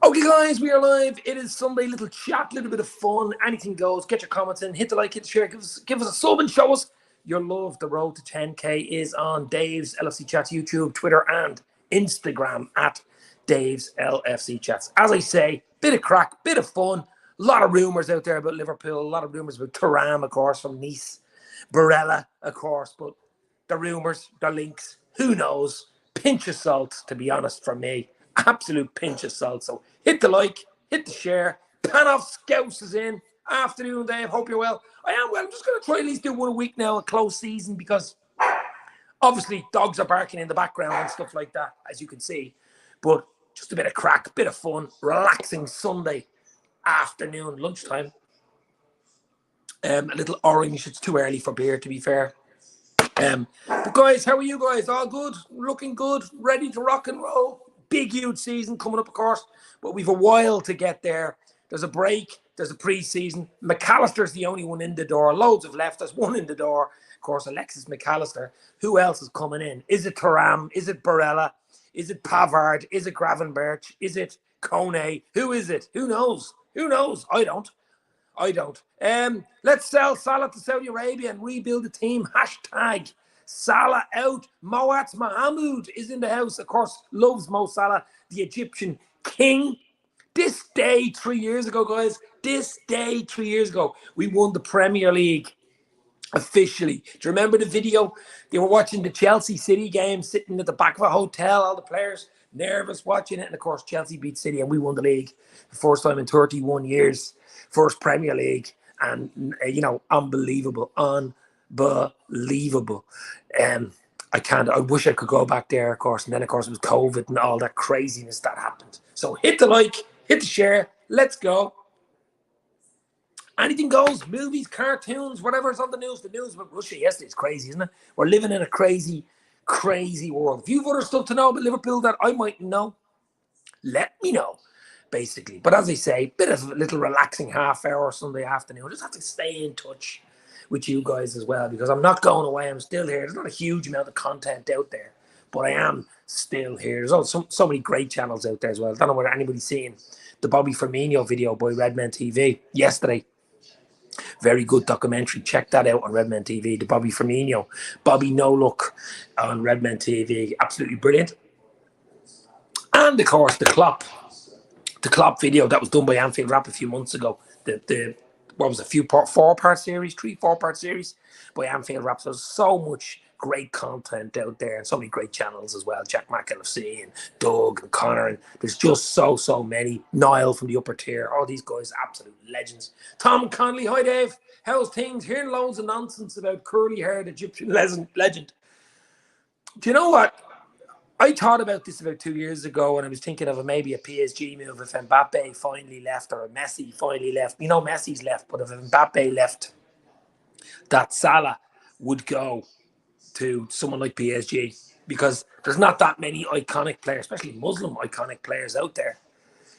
Okay, guys, we are live. It is Sunday. Little chat, little bit of fun. Anything goes. Get your comments in. Hit the like, hit the share. Give us a sub and show us your love. The road to 10K is on Dave's LFC Chats YouTube, Twitter, and Instagram at Dave's LFC Chats. As I say, bit of crack, bit of fun. A lot of rumours out there about Liverpool. A lot of rumours about Thuram, of course, from Nice. Barella, of course. But the rumours, the links, who knows? Pinch of salt, to be honest, from me. Absolute pinch of salt. So hit the like, hit the share. Panoff Scouse is in. Afternoon, Dave. Hope you're well. I am well. I'm just going to try at least do one a week now, a close season, because obviously dogs are barking in the background and stuff like that, as you can see. But just a bit of crack, bit of fun, relaxing Sunday afternoon, lunchtime. A little orange. It's too early for beer, to be fair. But guys, how are you guys? All good? Looking good? Ready to rock and roll? Big, huge season coming up, of course, but we've a while to get there. There's a break. There's a pre-season. McAllister's the only one in the door. Loads have left. There's one in the door. Of course, Alexis McAllister. Who else is coming in? Is it Thuram? Is it Barella? Is it Pavard? Is it Gravenberch? Is it Kone? Who is it? Who knows? Who knows? I don't. Let's sell Salah to Saudi Arabia and rebuild the team. Hashtag Salah out. Moats Mahmoud is in the house. Of course, loves Mo Salah, the Egyptian king. This day 3 years ago, guys, we won the Premier League officially. Do you remember the video? They were watching the Chelsea City game, sitting at the back of a hotel, all the players nervous watching it. And of course, Chelsea beat City and we won the league. The first time in 31 years. First Premier League. And, unbelievable. Unbelievable. I wish I could go back there, of course. And then, of course, it was COVID and all that craziness that happened. So hit the like, hit the share. Let's go. Anything goes. Movies, cartoons, whatever's on the news. The news about Russia yesterday is crazy, isn't it? We're living in a crazy, crazy world. If you've other stuff to know about Liverpool that I might know, let me know, basically. But as I say, bit of a little relaxing half hour Sunday afternoon. I just have to stay in touch with you guys as well, because I'm not going away. I'm still here. There's not a huge amount of content out there, but I am still here. There's also so many great channels out there as well. I don't know whether anybody's seen the Bobby Firmino video by Redmen TV yesterday. Very good documentary. Check that out on Redmen TV. The Bobby Firmino, Bobby No Look on Redmen TV. Absolutely brilliant. And of course, the Klopp video that was done by Anfield Rap a few months ago. What was it, 4-part series by Anfield Rap. So there's so much great content out there and so many great channels as well. Jack Mack LFC and Doug and Connor, and there's just so many. Niall from the upper tier. All these guys, absolute legends. Tom Connolly, hi Dave. How's things? Hearing loads of nonsense about curly-haired Egyptian legend. Do you know what? I thought about this about 2 years ago, and I was thinking of maybe a PSG move if Mbappe finally left or Messi finally left. Messi's left, but if Mbappe left, that Salah would go to someone like PSG, because there's not that many iconic players, especially Muslim iconic players out there,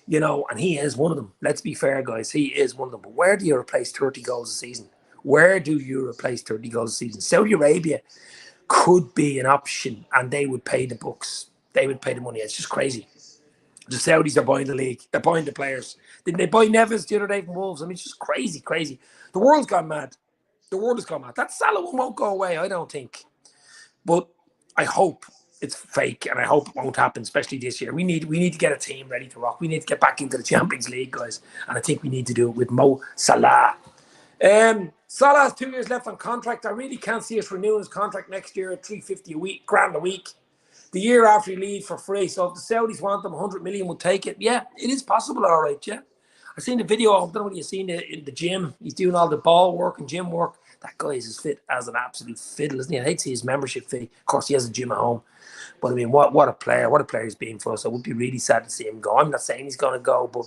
and he is one of them. Let's be fair, guys. He is one of them. But where do you replace 30 goals a season? Where do you replace 30 goals a season? Saudi Arabia could be an option, and they would pay the books. They would pay the money. It's just crazy. The Saudis are buying the league. They're buying the players. Didn't they buy Neves the other day from Wolves? I mean, it's just crazy. The world's gone mad. The world has gone mad. That Salah one won't go away, I don't think. But I hope it's fake, and I hope it won't happen, especially this year. We need to get a team ready to rock. We need to get back into the Champions League, guys. And I think we need to do it with Mo Salah. Salah has 2 years left on contract. I really can't see us renewing his contract next year at $350 grand a week. The year after he leaves for free. So if the Saudis want them, 100 million will take it. Yeah, it is possible, all right, yeah. I've seen the video. I don't know whether you've seen it in the gym. He's doing all the ball work and gym work. That guy is as fit as an absolute fiddle, isn't he? I hate to see his membership fee. Of course, he has a gym at home. But I mean, what a player. What a player he's been for us. I would be really sad to see him go. I'm not saying he's going to go, but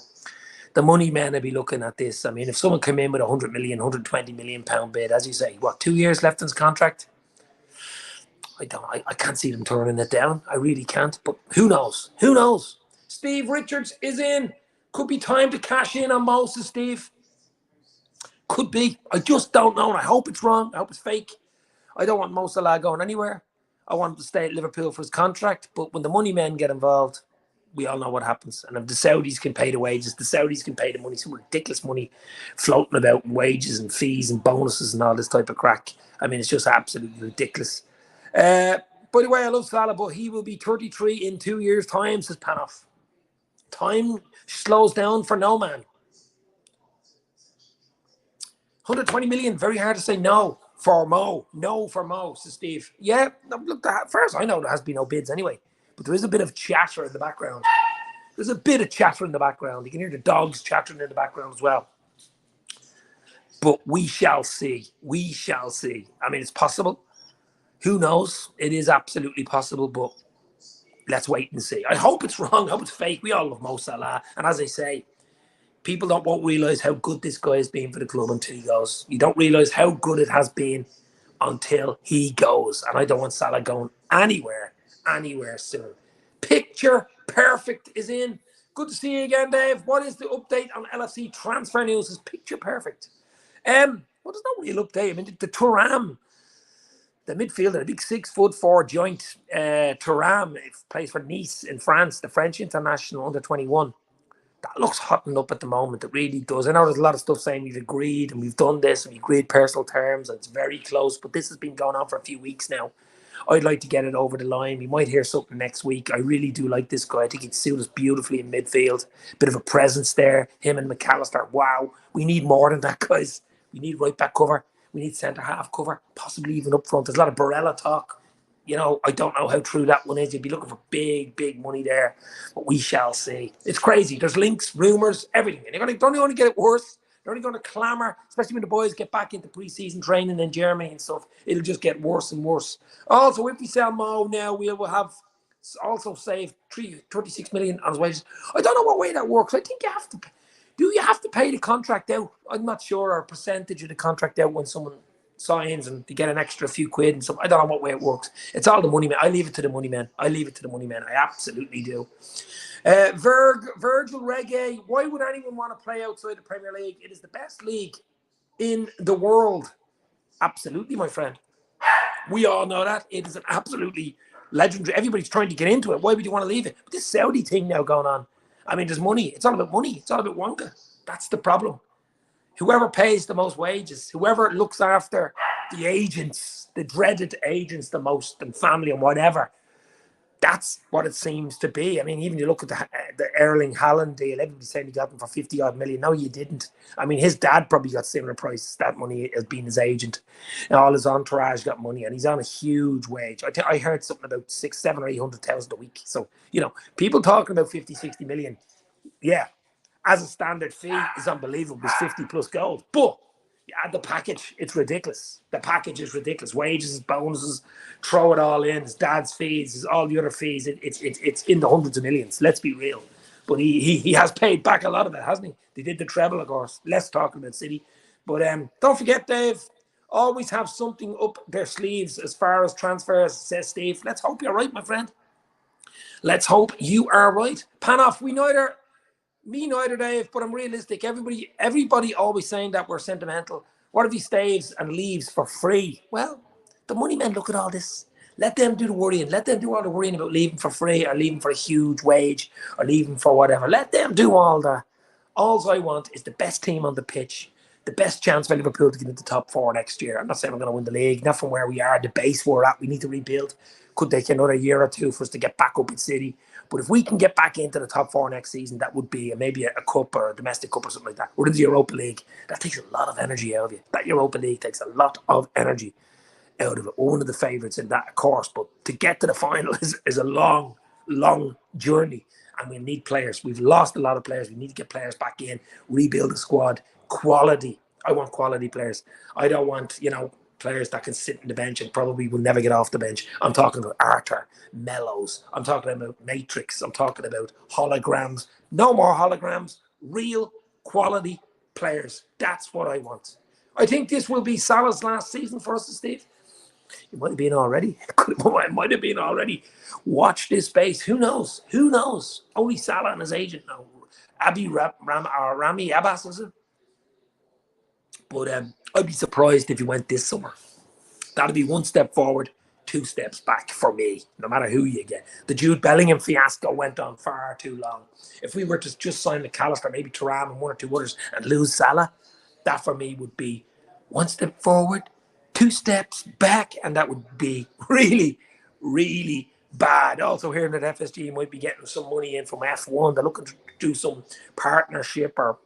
the money men will be looking at this. I mean, if someone came in with 100 million, 120 million pound bid, as you say, 2 years left in his contract? I can't see them turning it down. I really can't. But who knows? Who knows? Steve Richards is in. Could be time to cash in on Moses, Steve. Could be. I just don't know. And I hope it's wrong. I hope it's fake. I don't want Mo Salah going anywhere. I want him to stay at Liverpool for his contract. But when the money men get involved, we all know what happens. And if the Saudis can pay the wages, the Saudis can pay the money, some ridiculous money floating about in wages and fees and bonuses and all this type of crack. I mean, it's just absolutely ridiculous. By the way, I love Salah, but he will be 33 in 2 years' time, says Panoff. Time slows down for no man. 120 million, very hard to say no for Mo. No for Mo, says Steve. Yeah, look, first I know there has been no bids anyway, but there is a bit of chatter in the background. There's a bit of chatter in the background. You can hear the dogs chattering in the background as well. But we shall see. We shall see. I mean, it's possible. Who knows? It is absolutely possible, but let's wait and see. I hope it's wrong. I hope it's fake. We all love Mo Salah. And as I say, people won't realise how good this guy has been for the club until he goes. You don't realise how good it has been until he goes. And I don't want Salah going anywhere soon. Picture Perfect is in. Good to see you again, Dave. What is the update on LFC transfer news? Is Picture Perfect? Well, there's no real update. I mean, the thuram, the midfielder, a big 6'4" joint thuram, plays for Nice in France, the French international under 21. That looks hotting up at the moment. It really does. I know there's a lot of stuff saying we've agreed and we've done this and we've agreed personal terms and it's very close, but this has been going on for a few weeks now. I'd like to get it over the line. We might hear something next week. I really do like this guy. I think he'd suit us beautifully in midfield. Bit of a presence there. Him and McAllister. Wow. We need more than that, guys. We need right back cover. We need centre half cover. Possibly even up front. There's a lot of Barella talk. You know, I don't know how true that one is. You'd be looking for big, big money there. But we shall see. It's crazy. There's links, rumours, everything. And they're only going to get it worse. They're only going to clamour, especially when the boys get back into pre-season training in Germany and stuff. It'll just get worse and worse. Also, if we sell Mo now, we will have also saved 36 million on his wages. I don't know what way that works. I think you have to. Do you have to pay the contract out? I'm not sure, or a percentage of the contract out when someone signs and to get an extra few quid and stuff. I don't know what way it works. It's all the money, man. I leave it to the money, man. I absolutely do. Virgil Reggae, why would anyone want to play outside the Premier League? It is the best league in the world. Absolutely, my friend. We all know that. It is an absolutely legendary. Everybody's trying to get into it. Why would you want to leave it? But this Saudi thing now going on. I mean, there's money. It's all about money. It's all about Wonka. That's the problem. Whoever pays the most wages, whoever looks after the agents, the dreaded agents the most, and family and whatever, that's what it seems to be. I mean, even you look at the Erling Haaland deal, everybody's saying he got them for 50 odd million. No, you didn't. I mean, his dad probably got similar prices, that money as being his agent. And all his entourage got money, and he's on a huge wage. I heard something about 600, 700 or 800,000 a week. So, you know, people talking about 50, 60 million, yeah, as a standard fee is unbelievable. It's 50 plus gold. But you add the package, it's ridiculous. The package is ridiculous. Wages, bonuses, throw it all in. His dad's fees, all the other fees. It's in the hundreds of millions. Let's be real. But he has paid back a lot of it, hasn't he? They did the treble, of course. Less talking about City. But don't forget, Dave, always have something up their sleeves as far as transfers, says Steve. Let's hope you're right, my friend. Let's hope you are right. Panoff, me neither, Dave, but I'm realistic. Everybody always saying that we're sentimental. What if he stays and leaves for free? Well, the money men look at all this. Let them do the worrying. Let them do all the worrying about leaving for free or leaving for a huge wage or leaving for whatever. Let them do all that. All I want is the best team on the pitch, the best chance for Liverpool to get into the top four next year. I'm not saying we're going to win the league, not from where we are, the base we're at. We need to rebuild. Could take another year or two for us to get back up in City. But if we can get back into the top four next season, that would be maybe a cup or a domestic cup or something like that. Or in the Europa League. That takes a lot of energy out of you. That Europa League takes a lot of energy out of it. We're one of the favourites in that, of course. But to get to the final is a long, long journey. And we need players. We've lost a lot of players. We need to get players back in, rebuild the squad. Quality. I want quality players. I don't want, players that can sit on the bench and probably will never get off the bench. I'm talking about Arthur, Mellows. I'm talking about Matrix. I'm talking about holograms. No more holograms. Real quality players. That's what I want. I think this will be Salah's last season for us, Steve. It might have been already. It might have been already. Watch this space. Who knows? Who knows? Only Salah and his agent know. Rami Abbas, is it? But I'd be surprised if he went this summer. That'd be one step forward, 2 steps back for me, no matter who you get. The Jude Bellingham fiasco went on far too long. If we were to just sign McAllister, maybe Thuram and 1 or 2 others, and lose Salah, that for me would be 1 step forward, 2 steps back, and that would be really, really bad. Also hearing that FSG might be getting some money in from F1. They're looking to do some partnership or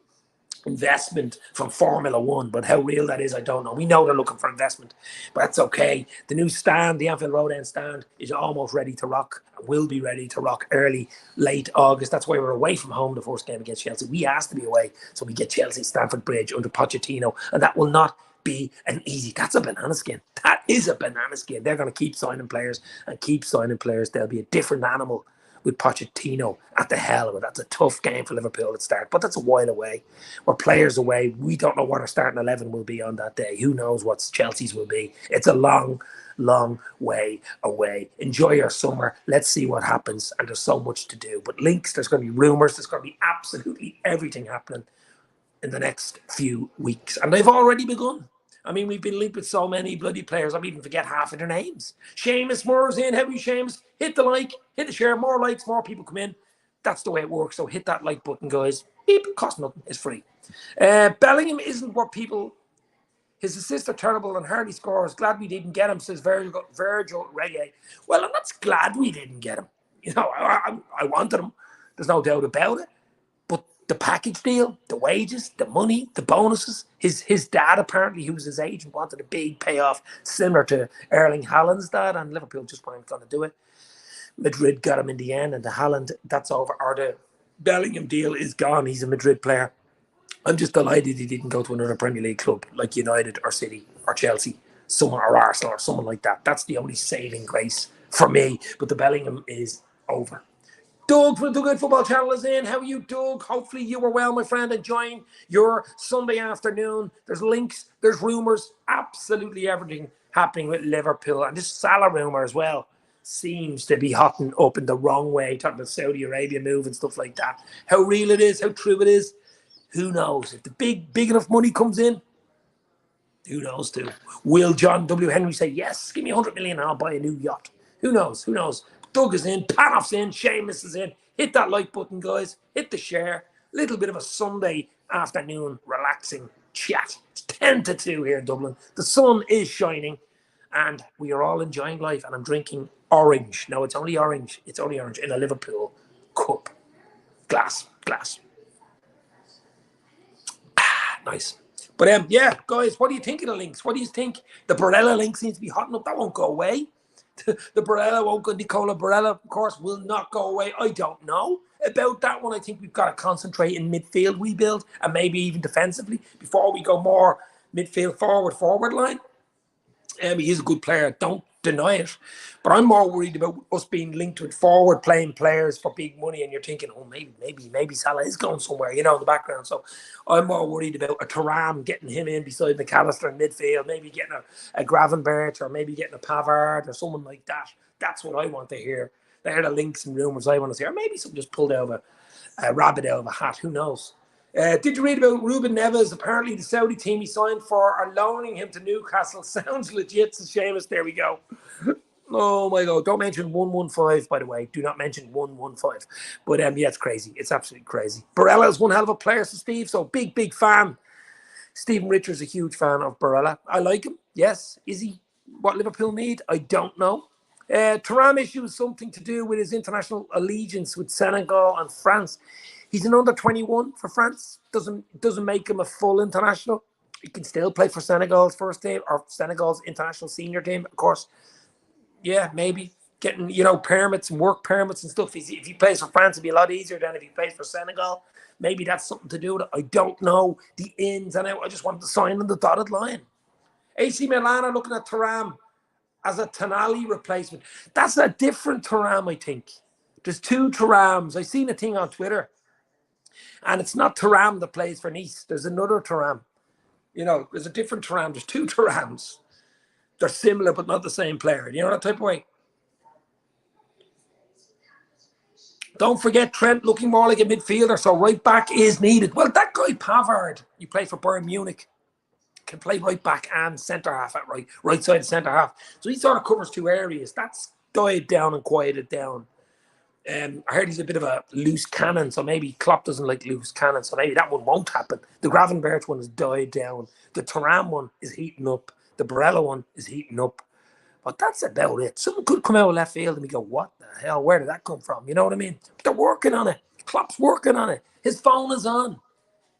investment from Formula One, but how real that is, I don't know. We know they're looking for investment, but that's okay. The new stand, the Anfield Road End stand, is almost ready to rock and will be ready to rock late August. That's why we're away from home the first game against Chelsea. We asked to be away, so we get Chelsea Stamford Bridge under Pochettino, and that will not be an easy. That's a banana skin. That is a banana skin. They're going to keep signing players and keep signing players. They'll be a different animal with Pochettino at the helm of it. That's a tough game for Liverpool at start, but that's a while away. We're players away. We don't know what our starting 11 will be on that day. Who knows what Chelsea's will be? It's a long, long way away. Enjoy your summer. Let's see what happens. And there's so much to do. But links, there's going to be rumours. There's going to be absolutely everything happening in the next few weeks. And they've already begun. I mean, we've been linked with so many bloody players, I even forget half of their names. Seamus Moore's in. How are you, Seamus? Hit the like, hit the share. More likes, more people come in. That's the way it works. So hit that like button, guys. Beep, costs nothing. It's free. Bellingham isn't what people... His assists are terrible and hardly scores. Glad we didn't get him, says Virgil Reggae. Well, I'm not glad we didn't get him. You know, I wanted him. There's no doubt about it. But the package deal, the wages, the money, the bonuses. His dad, apparently, who was his agent, wanted a big payoff similar to Erling Haaland's dad, and Liverpool just weren't going to do it. Madrid got him in the end, and the Haaland, that's over. Or the Bellingham deal is gone. He's a Madrid player. I'm just delighted he didn't go to another Premier League club like United or City or Chelsea, someone or Arsenal or someone like that. That's the only saving grace for me. But the Bellingham is over. Doug from the Good Football Channel is in. How are you, Doug? Hopefully you were well, my friend, enjoying your Sunday afternoon. There's links, there's rumours, absolutely everything happening with Liverpool. And this Salah rumour as well seems to be hotting up in the wrong way, talking about Saudi Arabia move and stuff like that. How real it is, how true it is, who knows? If the big enough money comes in, who knows too? Will John W. Henry say, yes, give me 100 million and I'll buy a new yacht? Who knows? Who knows? Doug is in, Panoff's in, Seamus is in. Hit that like button, guys. Hit the share. Little bit of a Sunday afternoon relaxing chat. It's 10 to 2 here in Dublin. The sun is shining and we are all enjoying life. And I'm drinking orange. No, it's only orange. It's only orange in a Liverpool cup. Glass. Nice. But yeah, guys, what do you think of the links? What do you think? The Barella link seems to be hotting up. That won't go away. The Barella won't go. Nicola Barella, of course, will not go away. I don't know about that one. I think we've got to concentrate in midfield rebuild and maybe even defensively before we go more midfield forward line. He is a good player. Don't deny it. But I'm more worried about us being linked with forward playing players for big money. And you're thinking, oh, maybe Salah is going somewhere, in the background. So I'm more worried about a Thuram, getting him in beside McAllister in midfield, maybe getting a Gravenberch or maybe getting a Pavard or someone like that. That's what I want to hear. They're the links and rumours I want to hear. Or maybe someone just pulled out of a rabbit out of a hat. Who knows? Did you read about Ruben Neves? Apparently the Saudi team he signed for are loaning him to Newcastle. Sounds legit, says Seamus. There we go. Oh my God. Don't mention 115, by the way. Do not mention 115. But yeah, it's crazy. It's absolutely crazy. Barella is one hell of a player, says Steve. So big fan. Stephen Richards is a huge fan of Barella. I like him. Yes. Is he what Liverpool need? I don't know. Thuram issue is something to do with his international allegiance with Senegal and France. He's an under 21 for France. Doesn't make him a full international. He can still play for Senegal's first team or Senegal's international senior team, of course. Yeah, maybe getting permits and work permits and stuff. If he plays for France, it'd be a lot easier than if he plays for Senegal. Maybe that's something to do with it. I don't know the ins and outs. I just wanted to sign on the dotted line. AC Milan are looking at Thuram as a Tonali replacement. That's a different Thuram, I think. There's 2 Thurams. I seen a thing on Twitter. And it's not Thuram that plays for Nice. There's another Thuram. There's a different Thuram. There's 2 Thurams. They're similar, but not the same player. That type of way. Don't forget Trent looking more like a midfielder, so right back is needed. Well, that guy Pavard, he played for Bayern Munich. can play right back and centre half at right side of centre half. So he sort of covers two areas. That's died down and quieted down. I heard he's a bit of a loose cannon, so maybe Klopp doesn't like loose cannon, so maybe that one won't happen. The Gravenberch one has died down. The Thuram one is heating up. The Barella one is heating up. But that's about it. Something could come out of left field and we go, what the hell? Where did that come from? You know what I mean? But they're working on it. Klopp's working on it. His phone is on.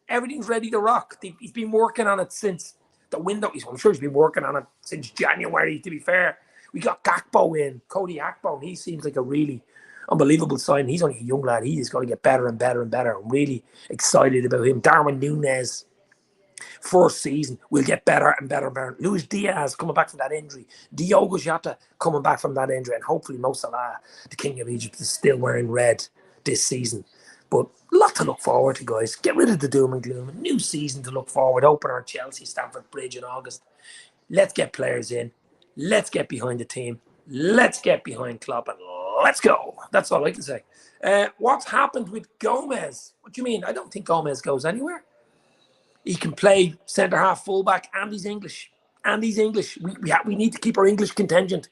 Everything's ready to rock. He's been working on it since the window. I'm sure he's been working on it since January, to be fair. We got Gakpo in, Cody Gakpo, and he seems like a really unbelievable sign. He's only a young lad. He is going to get better and better and better. I'm really excited about him. Darwin Núñez, first season, will get better and better and better. Luis Diaz coming back from that injury. Diogo Jota coming back from that injury. And hopefully mosalah, the King of Egypt, is still wearing red this season. But a lot to look forward to, guys. Get rid of the doom and gloom. A new season to look forward. Opener Chelsea, Stamford Bridge in August. Let's get players in. Let's get behind the team. Let's get behind Klopp and let's go. That's all I can say. What's happened with Gomez? What do you mean? I don't think Gomez goes anywhere. He can play centre-half, full-back, and he's English. And he's English. We need to keep our English contingent.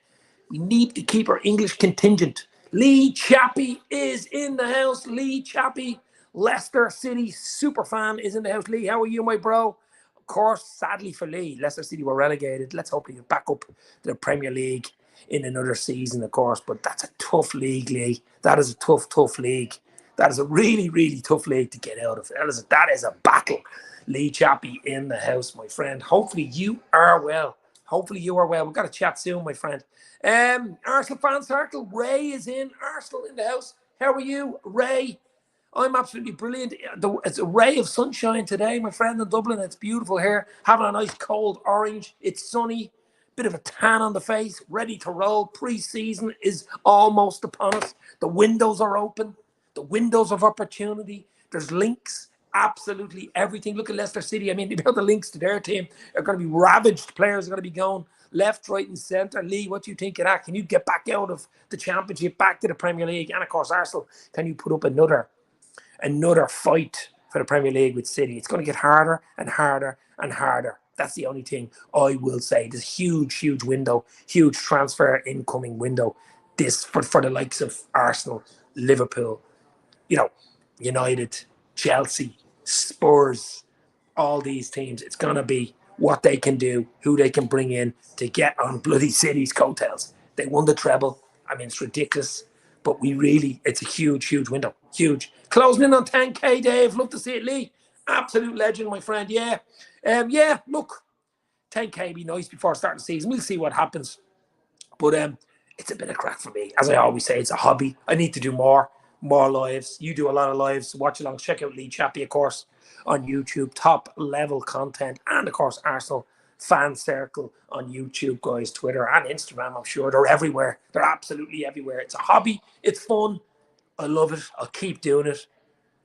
We need to keep our English contingent. Lee Chappie is in the house. Lee Chappie, Leicester City super fan, is in the house. Lee, how are you, my bro? Of course, sadly for Lee, Leicester City were relegated. Let's hope he'll back up to the Premier League in another season, of course. But that's a tough league, Lee. That is a tough league. That is a really, really tough league to get out of. That is a battle. Lee Chappie in the house, my friend. Hopefully you are well. Hopefully you are well. We've got to chat soon, my friend. Arsenal fan circle. Ray is in. Arsenal in the house. How are you, Ray? I'm absolutely brilliant. It's a ray of sunshine today, my friend, in Dublin. It's beautiful here. Having a nice cold orange. It's sunny. Bit of a tan on the face. Ready to roll. Pre-season is almost upon us. The windows are open. The windows of opportunity. There's links. Absolutely everything. Look at Leicester City. I mean, the links to their team are going to be ravaged. Players are going to be going left, right, and centre. Lee, what do you think of that? Can you get back out of the Championship, back to the Premier League? And of course, Arsenal, can you put up another fight for the Premier League with City? It's going to get harder and harder and harder. That's the only thing I will say. This huge window, huge transfer incoming window. This for the likes of Arsenal, Liverpool, United, Chelsea, Spurs, all these teams. It's going to be what they can do, who they can bring in to get on bloody City's coattails. They won the treble. I mean, it's ridiculous. But it's a huge window. Huge. Closing in on 10K, Dave. Love to see it, Lee. Absolute legend, my friend. Yeah. Look, 10K be nice before starting the season. We'll see what happens. But it's a bit of crack for me. As I always say, it's a hobby. I need to do more lives. You do a lot of lives. Watch along. Check out Lee Chappie, of course, on YouTube. Top level content. And, of course, Arsenal fan circle on YouTube, guys, Twitter and Instagram. I'm sure they're everywhere. They're absolutely everywhere. It's a hobby. It's fun. I love it. I'll keep doing it.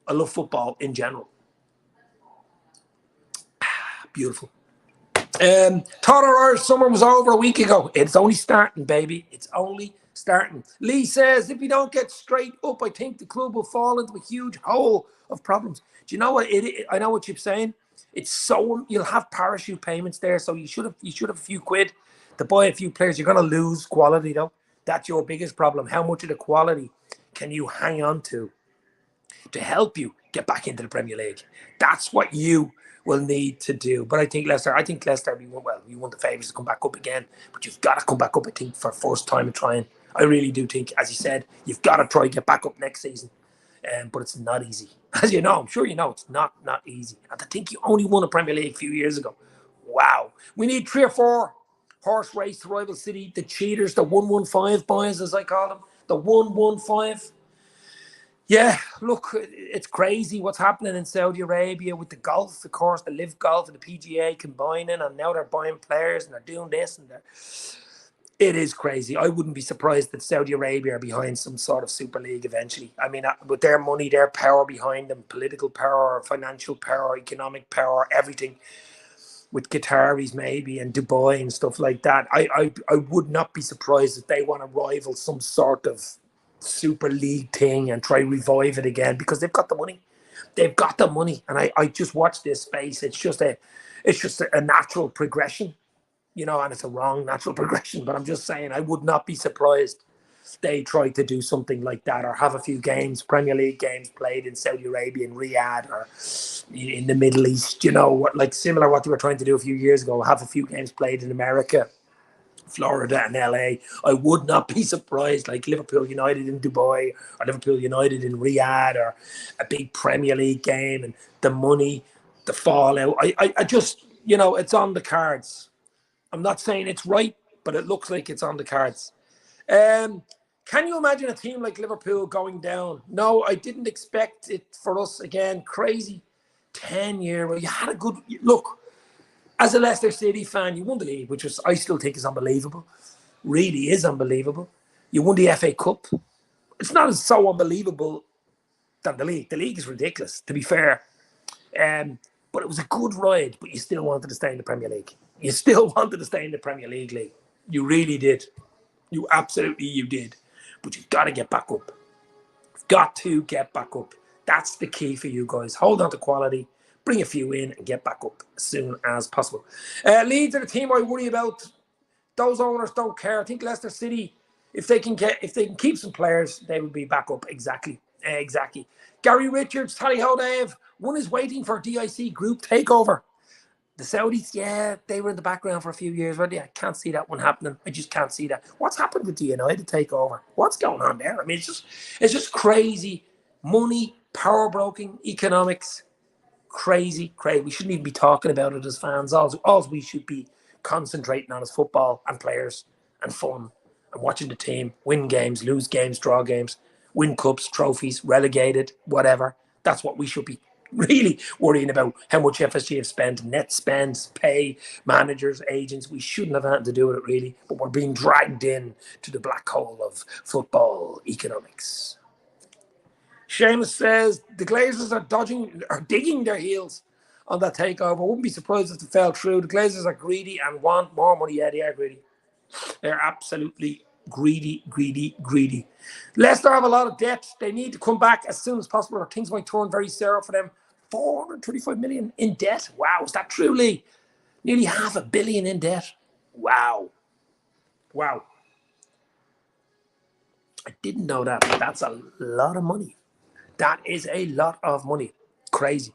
I love football in general. Beautiful. Thought our Irish summer was over a week ago. It's only starting, baby. It's only starting. Lee says, if we don't get straight up, I think the club will fall into a huge hole of problems. Do you know what? I know what you're saying. It's so you'll have parachute payments there, so you should have a few quid to buy a few players. You're going to lose quality, though. That's your biggest problem. How much of the quality can you hang on to help you get back into the Premier League? That's what you will need to do. But I think Leicester, we want the favourites to come back up again. But you've got to come back up, I think, for first time of trying. I really do think, as you said, you've got to try get back up next season. But it's not easy. As you know, I'm sure you know, it's not easy. And I think you only won a Premier League a few years ago. Wow. We need 3 or 4 horse race to rival City. The cheaters, the 115 boys, as I call them. The 115. Yeah, look, it's crazy what's happening in Saudi Arabia with the golf, of course, the Live Golf and the PGA combining, and now they're buying players and they're doing this and that. It is crazy. I wouldn't be surprised that Saudi Arabia are behind some sort of Super League eventually. I mean, with their money, their power behind them, political power, financial power, economic power, everything, with Qataris maybe and Dubai and stuff like that, I would not be surprised if they want to rival some sort of Super League thing and try revive it again because they've got the money. They've got the money, and I just watch this space. It's just a natural progression, and it's a wrong natural progression. But I'm just saying, I would not be surprised they try to do something like that, or have a few games, Premier League games played in Saudi Arabia, in Riyadh, or in the Middle East, like similar what they were trying to do a few years ago, have a few games played in America, Florida and LA. I would not be surprised, like Liverpool United in Dubai, or Liverpool United in Riyadh, or a big Premier League game, and the money, the fallout. I just, it's on the cards. I'm not saying it's right, but it looks like it's on the cards. Can you imagine a team like Liverpool going down? No, I didn't expect it for us again. Crazy 10-year. Well, you had a good look. As a Leicester City fan, you won the league, which I still think is unbelievable. Really is unbelievable. You won the FA Cup. It's not so unbelievable than the league. The league is ridiculous, to be fair. But it was a good ride, but you still wanted to stay in the Premier League. You still wanted to stay in the Premier League. You really did. You did. But you've got to get back up. You've got to get back up. That's the key for you guys. Hold on to quality. Bring a few in and get back up as soon as possible. Leeds are the team I worry about. Those owners don't care. I think Leicester City, if they can keep some players, they will be back up. Exactly. Gary Richards, Tally Ho Dave. One is waiting for DIC group takeover. The Saudis, yeah, they were in the background for a few years, weren't they? I can't see that one happening. I just can't see that. What's happened with the United takeover? What's going on there? I mean, it's just crazy. Money, power broking, economics. Crazy. We shouldn't even be talking about it as fans. All we should be concentrating on is football and players and fun and watching the team win games, lose games, draw games, win cups, trophies, relegated, whatever. That's what we should be really worrying about. How much FSG have spent, net spends, pay, managers, agents. We shouldn't have had to do it, really, but we're being dragged in to the black hole of football economics. Seamus says the Glazers are digging their heels on that takeover. I wouldn't be surprised if it fell through. The Glazers are greedy and want more money. Yeah, they are greedy. They're absolutely greedy. Leicester have a lot of debt. They need to come back as soon as possible, or things might turn very sour for them. 435 million in debt. Wow, is that truly nearly $500 million in debt? Wow. I didn't know that, but that's a lot of money. That is a lot of money. Crazy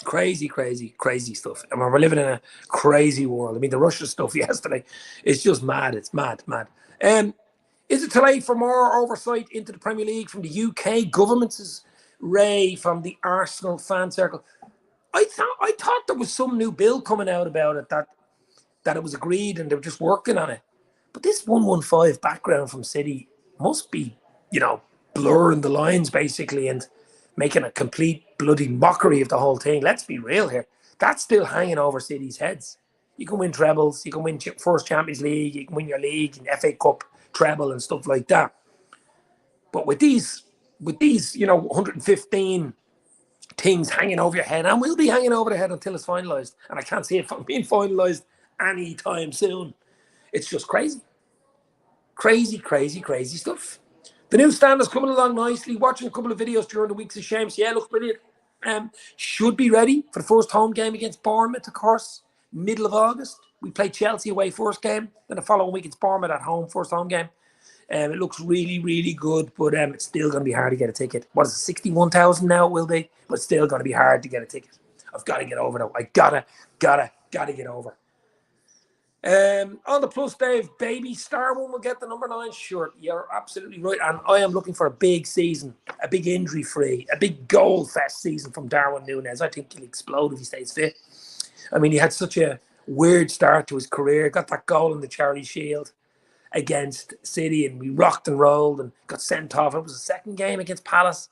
stuff. I mean, we're living in a crazy world. I mean, the Russia stuff yesterday, it's just mad. It's mad. Is it too late for more oversight into the Premier League from the UK government? Says Ray from the Arsenal fan circle. I thought there was some new bill coming out about it, that it was agreed and they were just working on it. But this 115 background from City must be, blurring the lines basically and making a complete bloody mockery of the whole thing. Let's be real here. That's still hanging over City's heads. You can win trebles, you can win first Champions League, you can win your league and FA Cup treble and stuff like that. But with these 115 things hanging over your head, and will be hanging over the head until it's finalised, and I can't see it being finalised anytime soon. It's just crazy stuff. The new standard's coming along nicely. Watching a couple of videos during the weeks of Shames. Yeah, looks brilliant. Should be ready for the first home game against Bournemouth, of course, middle of August. We play Chelsea away first game. Then the following week it's Bournemouth at home, first home game. It looks really good, but it's still going to be hard to get a ticket. What is it, 61,000 now it will be? But it's still going to be hard to get a ticket. I've got to get over, though. I gotta get over. On the plus, Dave, baby Starwin will get the number 9 shirt. You're absolutely right. And I am looking for a big season, a big injury-free, a big goal-fest season from Darwin Núñez. I think he'll explode if he stays fit. I mean, he had such a weird start to his career. Got that goal in the Charity Shield against City, and we rocked and rolled and got sent off. It was the second game against Palace,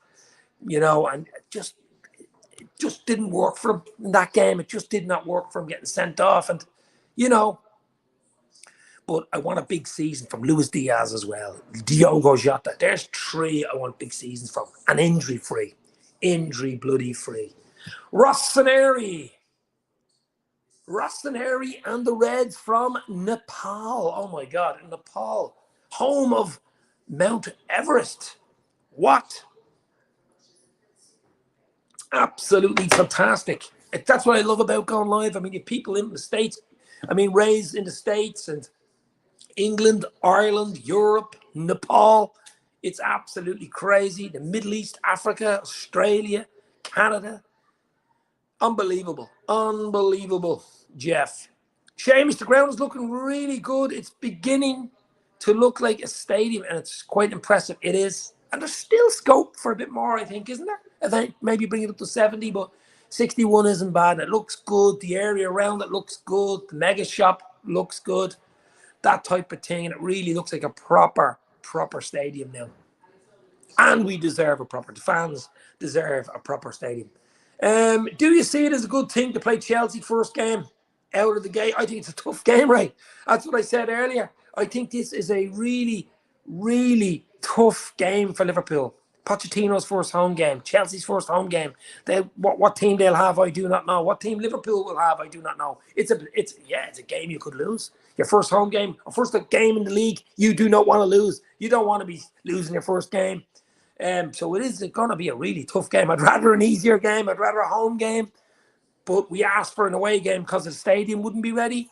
and it just didn't work for him in that game. It just did not work for him getting sent off. And, but I want a big season from Luis Diaz as well. Diogo Jota. There's 3 I want big seasons from. And injury-free. Injury-bloody-free. Rossoneri and the Reds from Nepal. Oh, my God. Nepal. Home of Mount Everest. What absolutely fantastic. That's what I love about going live. I mean, you have people in the States, I mean, raised in the States and England, Ireland, Europe, Nepal. It's absolutely crazy. The Middle East, Africa, Australia, Canada. Unbelievable. Unbelievable, Jeff. Seamus, the ground is looking really good. It's beginning to look like a stadium, and it's quite impressive. It is. And there's still scope for a bit more, I think, isn't there? I think maybe bring it up to 70, but 61 isn't bad. It looks good. The area around it looks good. The mega shop looks good. That type of thing. And it really looks like a proper stadium now. And we deserve the fans deserve a proper stadium. Do you see it as a good thing to play Chelsea first game out of the gate? I think it's a tough game, right? That's what I said earlier. I think this is a really, really tough game for Liverpool. Pochettino's first home game, Chelsea's first home game. What team they'll have, I do not know. What team Liverpool will have, I do not know. It's a game you could lose. Your first home game, or first game in the league, you do not want to lose. You don't want to be losing your first game. So it is going to be a really tough game. I'd rather an easier game. I'd rather a home game. But we asked for an away game because the stadium wouldn't be ready.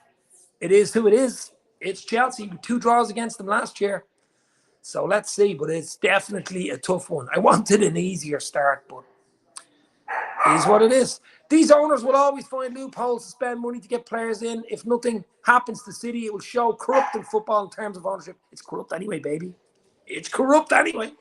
It is who it is. It's Chelsea with 2 draws against them last year. So let's see. But it's definitely a tough one. I wanted an easier start, but it is what it is. These owners will always find loopholes to spend money to get players in. If nothing happens to City, it will show corrupt in football in terms of ownership. It's corrupt anyway, baby. It's corrupt anyway.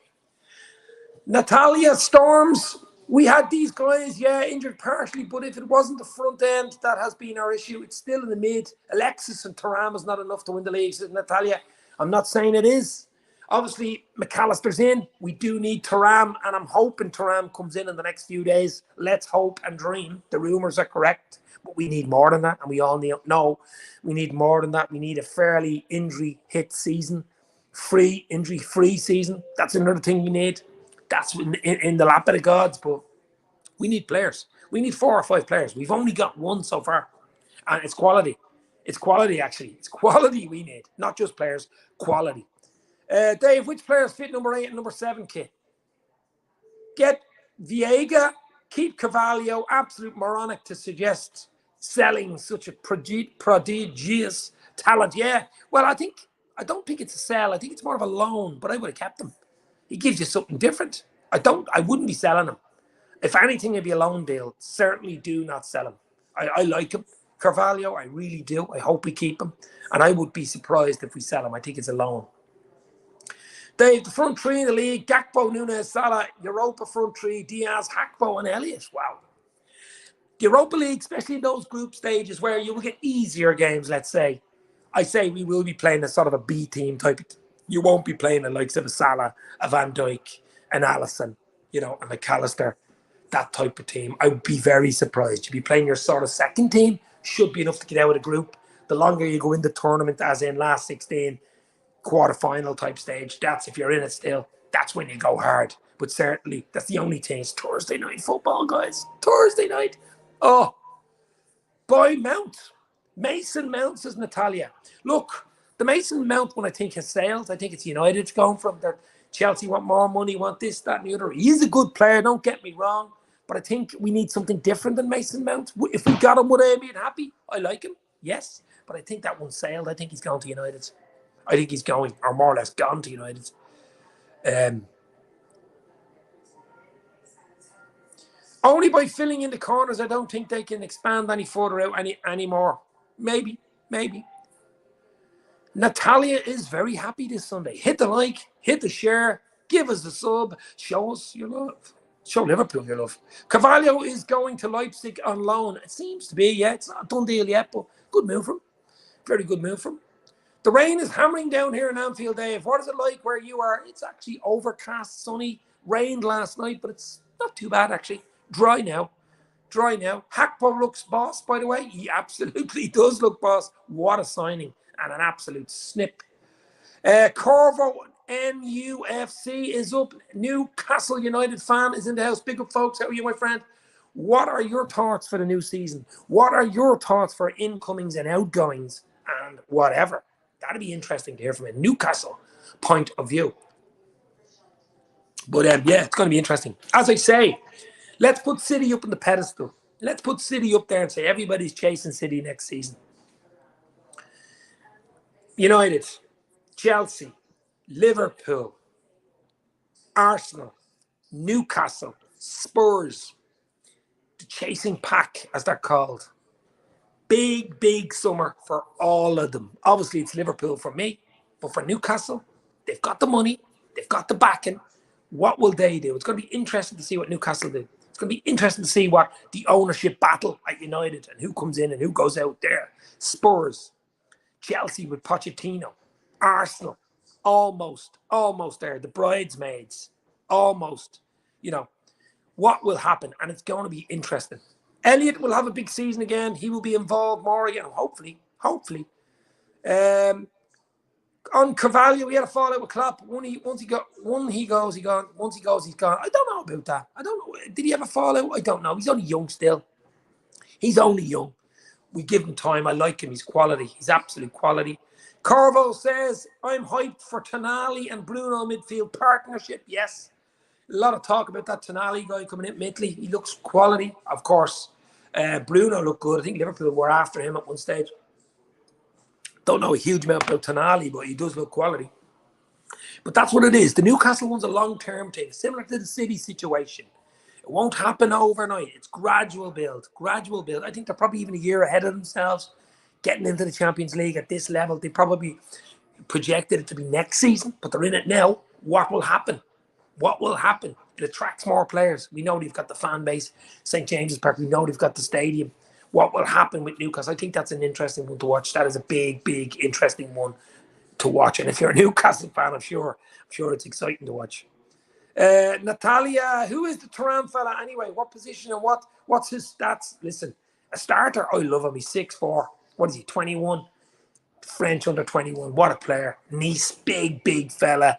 Natalia Storms, we had these guys, injured partially, but if it wasn't the front end, that has been our issue. It's still in the mid. Alexis and thuram is not enough to win the league, says Natalia. I'm not saying it is. Obviously, McAllister's in. We do need thuram, and I'm hoping thuram comes in the next few days. Let's hope and dream. The rumours are correct, but we need more than that, and we all know we need more than that. We need a fairly injury-hit season, injury-free season. That's another thing we need. That's in the lap of the gods, but we need players. We need 4 or 5 players. We've only got one so far, and it's quality. It's quality, actually. It's quality we need, not just players, quality. Dave, which players fit number 8 and number 7 kit? Get Viega, keep Carvalho. Absolute moronic to suggest selling such a prodigious talent. Yeah, well, I don't think it's a sell. I think it's more of a loan, but I would have kept him. He gives you something different. I wouldn't be selling him. If anything, it'd be a loan deal. Certainly do not sell him. I like him. Carvalho, I really do. I hope we keep him. And I would be surprised if we sell him. I think it's a loan. Dave, the front 3 in the league, Gakpo, Nunes, Salah, Europa front 3, Diaz, Hakpo and Elliott. Wow. The Europa League, especially in those group stages where you will get easier games, let's say. I say we will be playing a sort of a B team type. You won't be playing the likes of a Salah, a Van Dijk, an Alisson, a McAllister, that type of team. I would be very surprised. You'd be playing your sort of second team. Should be enough to get out of the group. The longer you go in the tournament, as in last 16, quarter-final type stage, that's if you're in it still. That's when you go hard. But certainly, that's the only thing. It's Thursday night football, guys. Thursday night. Oh, boy, Mount. Mason Mount, says Natalia. Look, the Mason Mount one, I think, has sailed. I think it's United going from there. Chelsea want more money, want this, that, and the other. He is a good player, don't get me wrong. But I think we need something different than Mason Mount. If we got him, would I be happy? I like him, yes. But I think that one sailed. I think he's going to United. I think he's going, or more or less gone to United. Only by filling in the corners, I don't think they can expand any further out anymore. Maybe. Natalia is very happy this Sunday. Hit the like, hit the share, give us a sub, show us your love. Show Liverpool your love. Carvalho is going to Leipzig on loan. It seems to be, yeah. It's not a done deal yet, but good move from him. Very good move from him. The rain is hammering down here in Anfield, Dave. What is it like where you are? It's actually overcast, sunny. Rained last night, but it's not too bad, actually. Dry now. Hakpo looks boss, by the way. He absolutely does look boss. What a signing and an absolute snip. Corvo NUFC is up. Newcastle United fan is in the house. Big up, folks. How are you, my friend? What are your thoughts for the new season? What are your thoughts for incomings and outgoings and whatever? That'd be interesting to hear from a Newcastle point of view. But yeah, it's going to be interesting. As I say, Let's put City up on the pedestal. Let's put City up there and say everybody's chasing City next season. United, Chelsea, Liverpool, Arsenal, Newcastle, Spurs, the chasing pack, as they're called. Big, big summer for all of them. Obviously, it's Liverpool for me, but for Newcastle, they've got the money, they've got the backing. What will they do? It's going to be interesting to see what Newcastle do. It's going to be interesting to see what the ownership battle at United and who comes in and who goes out there. Spurs, Chelsea with Pochettino, Arsenal, almost there. The bridesmaids, almost. What will happen? And it's going to be interesting. Elliott will have a big season again. He will be involved more again, hopefully. On Carvalho, we had a fallout with Klopp. Once he goes, he's gone. Once he goes, he's gone. I don't know about that. I don't know. Did he have a fallout? I don't know. He's only young still. He's only young. We give him time. I like him. He's quality. He's absolute quality. Corvo says, I'm hyped for Tonali and Bruno midfield partnership. Yes. A lot of talk about that Tonali guy coming in from Italy. He looks quality, of course. Bruno looked good. I think Liverpool were after him at one stage. Don't know a huge amount about Tonali, but he does look quality. But that's what it is. The Newcastle one's a long-term thing, similar to the City situation. It won't happen overnight. It's gradual build. I think they're probably even a year ahead of themselves getting into the Champions League at this level. They probably projected it to be next season, but they're in it now. What will happen? It attracts more players. We know they've got the fan base, St. James's Park. We know they've got the stadium. What will happen with Newcastle? I think that's an interesting one to watch. That is a big, big, interesting one to watch. And if you're a Newcastle fan, I'm sure it's exciting to watch. Natalia, who is the Thuram fella anyway? What position and what's his stats? Listen, a starter, I love him. He's 6'4". What is he, 21? French under 21. What a player. Nice, big fella.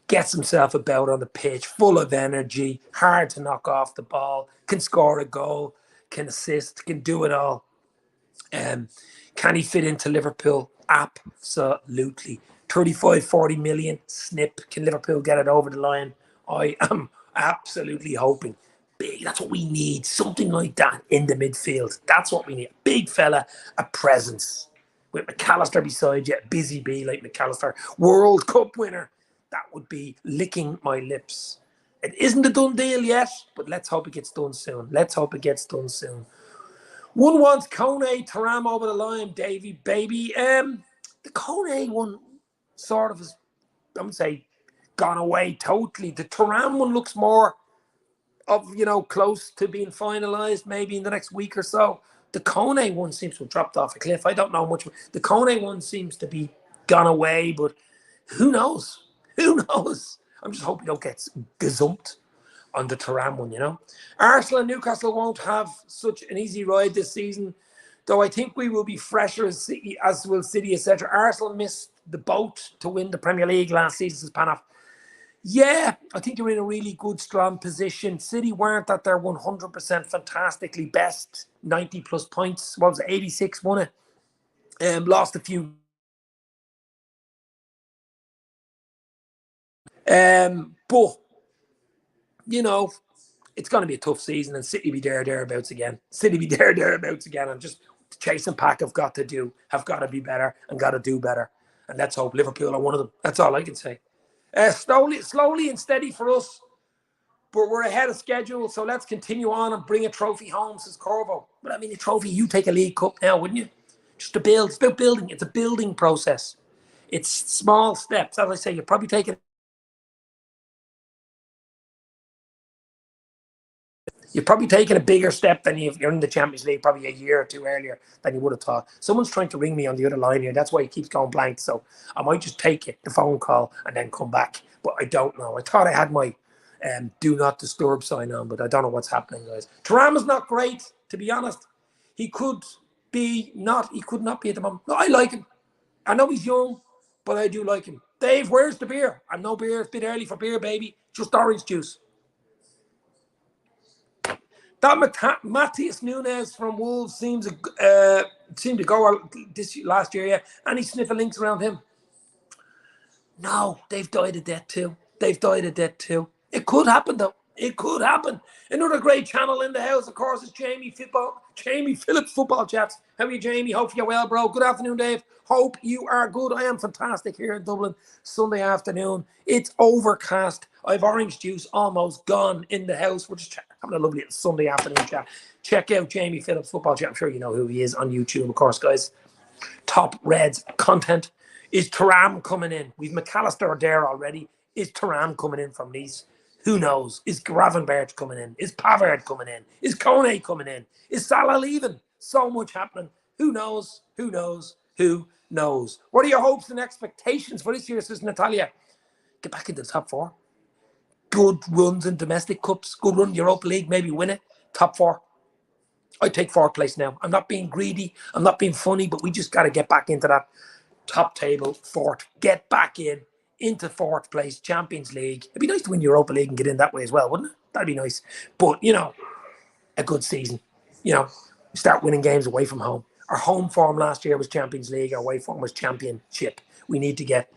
Gets himself about on the pitch, full of energy, hard to knock off the ball, can score a goal, can assist, can do it all. Can he fit into Liverpool? Absolutely. 35, 40 million, snip. Can Liverpool get it over the line? I am absolutely hoping. Big, that's what we need. Something like that in the midfield. That's what we need. A big fella, a presence. With McAllister beside you, busy bee like McAllister. World Cup winner. That would be licking my lips. It isn't a done deal yet, but let's hope it gets done soon. One wants Kone Thuram over the line, Davey, baby. The Kone one sort of has, I would say, gone away totally. The Thuram one looks more of, close to being finalised maybe in the next week or so. The Kone one seems to have dropped off a cliff. I don't know much. The Kone one seems to be gone away, but who knows? I'm just hoping he don't get gazumped on the Thuram one, Arsenal and Newcastle won't have such an easy ride this season, though I think we will be fresher as will City, etc. Arsenal missed the boat to win the Premier League last season, says Panoff. Yeah, I think they're in a really good, strong position. City weren't at their 100% fantastically best, 90 plus points. What was it, 86, won it? Lost a few. But it's going to be a tough season, and City be thereabouts again. And just the chasing pack have got to be better and got to do better. And let's hope Liverpool are one of them. That's all I can say. Slowly and steady for us, but we're ahead of schedule. So let's continue on and bring a trophy home, says Corvo. But I mean, a trophy, you take a League Cup now, wouldn't you? Just to build. It's about building. It's a building process. It's small steps. As I say, you're probably taking a bigger step than you're in the Champions League, probably a year or two earlier than you would have thought. Someone's trying to ring me on the other line here. That's why he keeps going blank. So I might just take it, the phone call, and then come back. But I don't know. I thought I had my do not disturb sign on, but I don't know what's happening, guys. Thuram is not great, to be honest. He could not be at the moment. No, I like him. I know he's young, but I do like him. Dave, where's the beer? I'm no beer. It's a bit early for beer, baby. Just orange juice. That Matthias Nunes from Wolves seemed to go out this last year, yeah. Any sniffing links around him? No, they've died a death too. It could happen though. It could happen. Another great channel in the house, of course, is Jamie Phillips Football Chats. How are you, Jamie? Hope you're well, bro. Good afternoon, Dave. Hope you are good. I am fantastic here in Dublin. Sunday afternoon. It's overcast. I've orange juice almost gone in the house. We're just having a lovely Sunday afternoon chat. Check out Jamie Phillips Football Chat. I'm sure you know who he is on YouTube, of course, guys. Top Reds content. Is Thuram coming in? We've McAllister there already. Is Thuram coming in from Nice? Who knows? Is Gravenberch coming in? Is Pavard coming in? Is Kone coming in? Is Salah leaving? So much happening. Who knows? Who knows? Who knows? What are your hopes and expectations for this year, says Natalia? Get back into the top four. Good runs in domestic cups. Good run in Europa League. Maybe win it. Top four. I take fourth place now. I'm not being greedy. I'm not being funny, but we just got to get back into that top table, fourth. Get back into fourth place, Champions League. It'd be nice to win Europa League and get in that way as well, wouldn't it? That'd be nice. But, a good season. Start winning games away from home. Our home form last year was Champions League. Our away form was Championship. We need to get...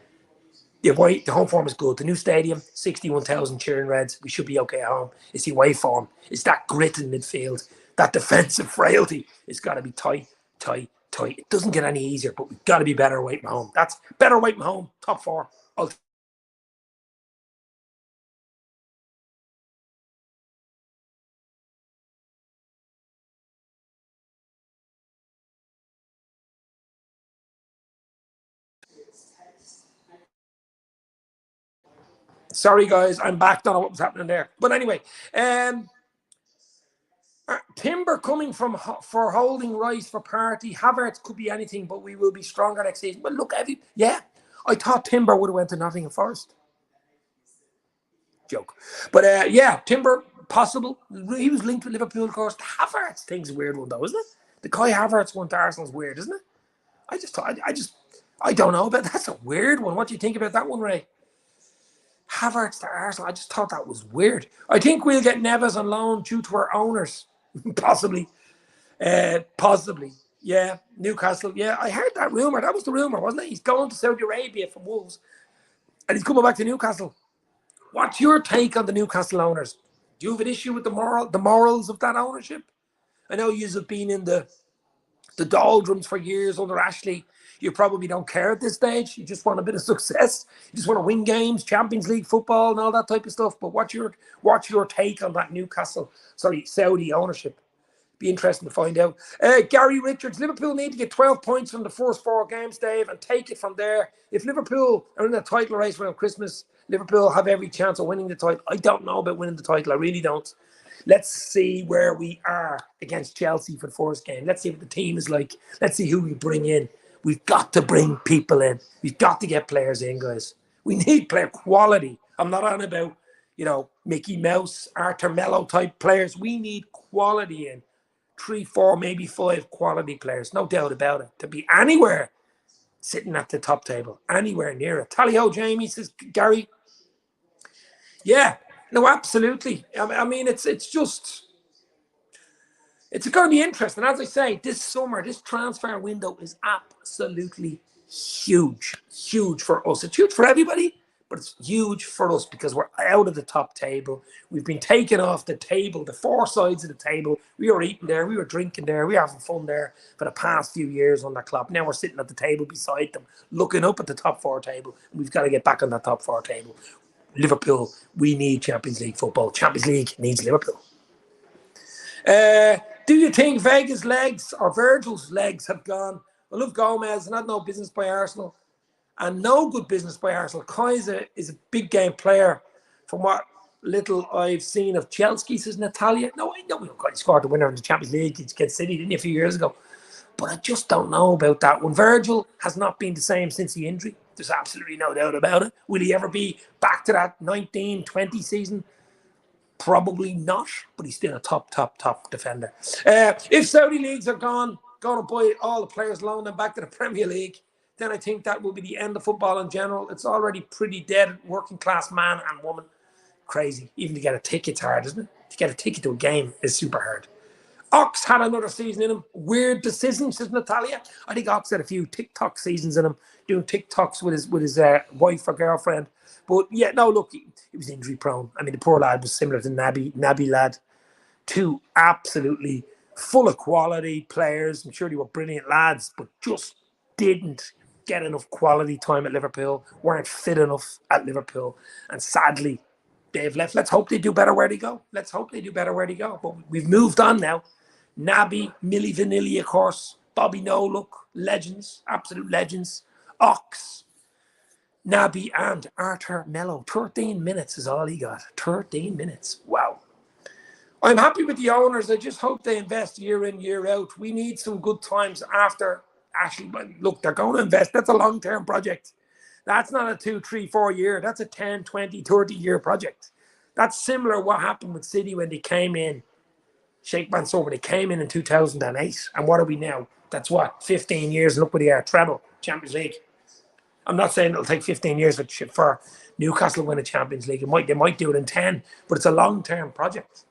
The home form is good. The new stadium, 61,000 cheering Reds. We should be okay at home. It's the away form. It's that grit in midfield. That defensive frailty. It's got to be tight. It doesn't get any easier, but we've got to be better away from home. That's better away from home. Top four. Sorry, guys, I'm back. Don't know what was happening there. But anyway, Timber coming for holding Rice for party. Havertz could be anything, but we will be stronger next season. Well, look, I thought Timber would have went to Nottingham Forest. Joke. But Timber, possible. He was linked with Liverpool, of course. The Havertz thing's a weird one, though, isn't it? The Kai Havertz one to Arsenal's weird, isn't it? I don't know, but that's a weird one. What do you think about that one, Ray? Havertz to Arsenal. I just thought that was weird. I think we'll get Neves on loan due to our owners. Possibly. Yeah. Newcastle. Yeah, I heard that rumour. That was the rumour, wasn't it? He's going to Saudi Arabia from Wolves. And he's coming back to Newcastle. What's your take on the Newcastle owners? Do you have an issue with the morals of that ownership? I know you have been in the doldrums for years under Ashley. You probably don't care at this stage. You just want a bit of success. You just want to win games, Champions League football and all that type of stuff. But what's your take on that Saudi ownership? Be interesting to find out. Gary Richards, Liverpool need to get 12 points from the first 4 games, Dave, and take it from there. If Liverpool are in the title race around Christmas, Liverpool have every chance of winning the title. I don't know about winning the title. I really don't. Let's see where we are against Chelsea for the first game. Let's see what the team is like. Let's see who we bring in. We've got to bring people in. We've got to get players in, guys. We need player quality. I'm not on about, Mickey Mouse, Arthur Mello type players. We need quality in. 3, 4, maybe 5 quality players. No doubt about it. To be anywhere sitting at the top table. Anywhere near it. Tally-ho, Jamie, says Gary. Yeah. No, absolutely. I mean, it's going to be interesting. As I say, this summer, this transfer window is absolutely huge. Huge for us. It's huge for everybody, but it's huge for us because we're out of the top table. We've been taken off the table, the 4 sides of the table. We were eating there. We were drinking there. We were having fun there for the past few years on that club. Now we're sitting at the table beside them, looking up at the top 4 table. And we've got to get back on that top 4 table. Liverpool, we need Champions League football. Champions League needs Liverpool. Do you think Vega's legs or Virgil's legs have gone? I love Gomez and had no business by Arsenal. And no good business by Arsenal. Kaiser is a big game player from what little I've seen of Chelsea, says Natalia. No, I know he scored the winner in the Champions League against City, didn't he, a few years ago? But I just don't know about that one. Virgil has not been the same since the injury. There's absolutely no doubt about it. Will he ever be back to that 19-20 season? Probably not, but he's still a top defender. If Saudi leagues are going to buy all the players, loan them back to the Premier League, then I think that will be the end of football in general. It's already pretty dead. Working class man and woman, crazy. Even to get a ticket's hard, isn't it? To get a ticket to a game is super hard. Ox had another season in him. Weird decision, says Natalia. I think Ox had a few TikTok seasons in him, doing TikToks with his wife or girlfriend. But yeah, no, look, he was injury prone. I mean, the poor lad was similar to Naby lad. Two absolutely full of quality players. I'm sure they were brilliant lads, but just didn't get enough quality time at Liverpool, weren't fit enough at Liverpool. And sadly, they've left. Let's hope they do better where they go. Let's hope they do better where they go. But we've moved on now. Naby, Milli Vanilli, of course. Bobby No, look, legends, absolute legends. Ox, Naby, and Arthur Mello. 13 minutes is all he got. 13 minutes. Wow. I'm happy with the owners. I just hope they invest year in, year out. We need some good times after Ashley. Look, they're going to invest. That's a long-term project. That's not a 2, 3, 4 year. That's a 10, 20, 30-year project. That's similar what happened with City when they came in. Sheikh Mansour, they came in 2008. And what are we now? That's what? 15 years. And look where they are. Treble. Champions League. I'm not saying it'll take 15 years for Newcastle to win a Champions League. They might do it in 10. But it's a long-term project.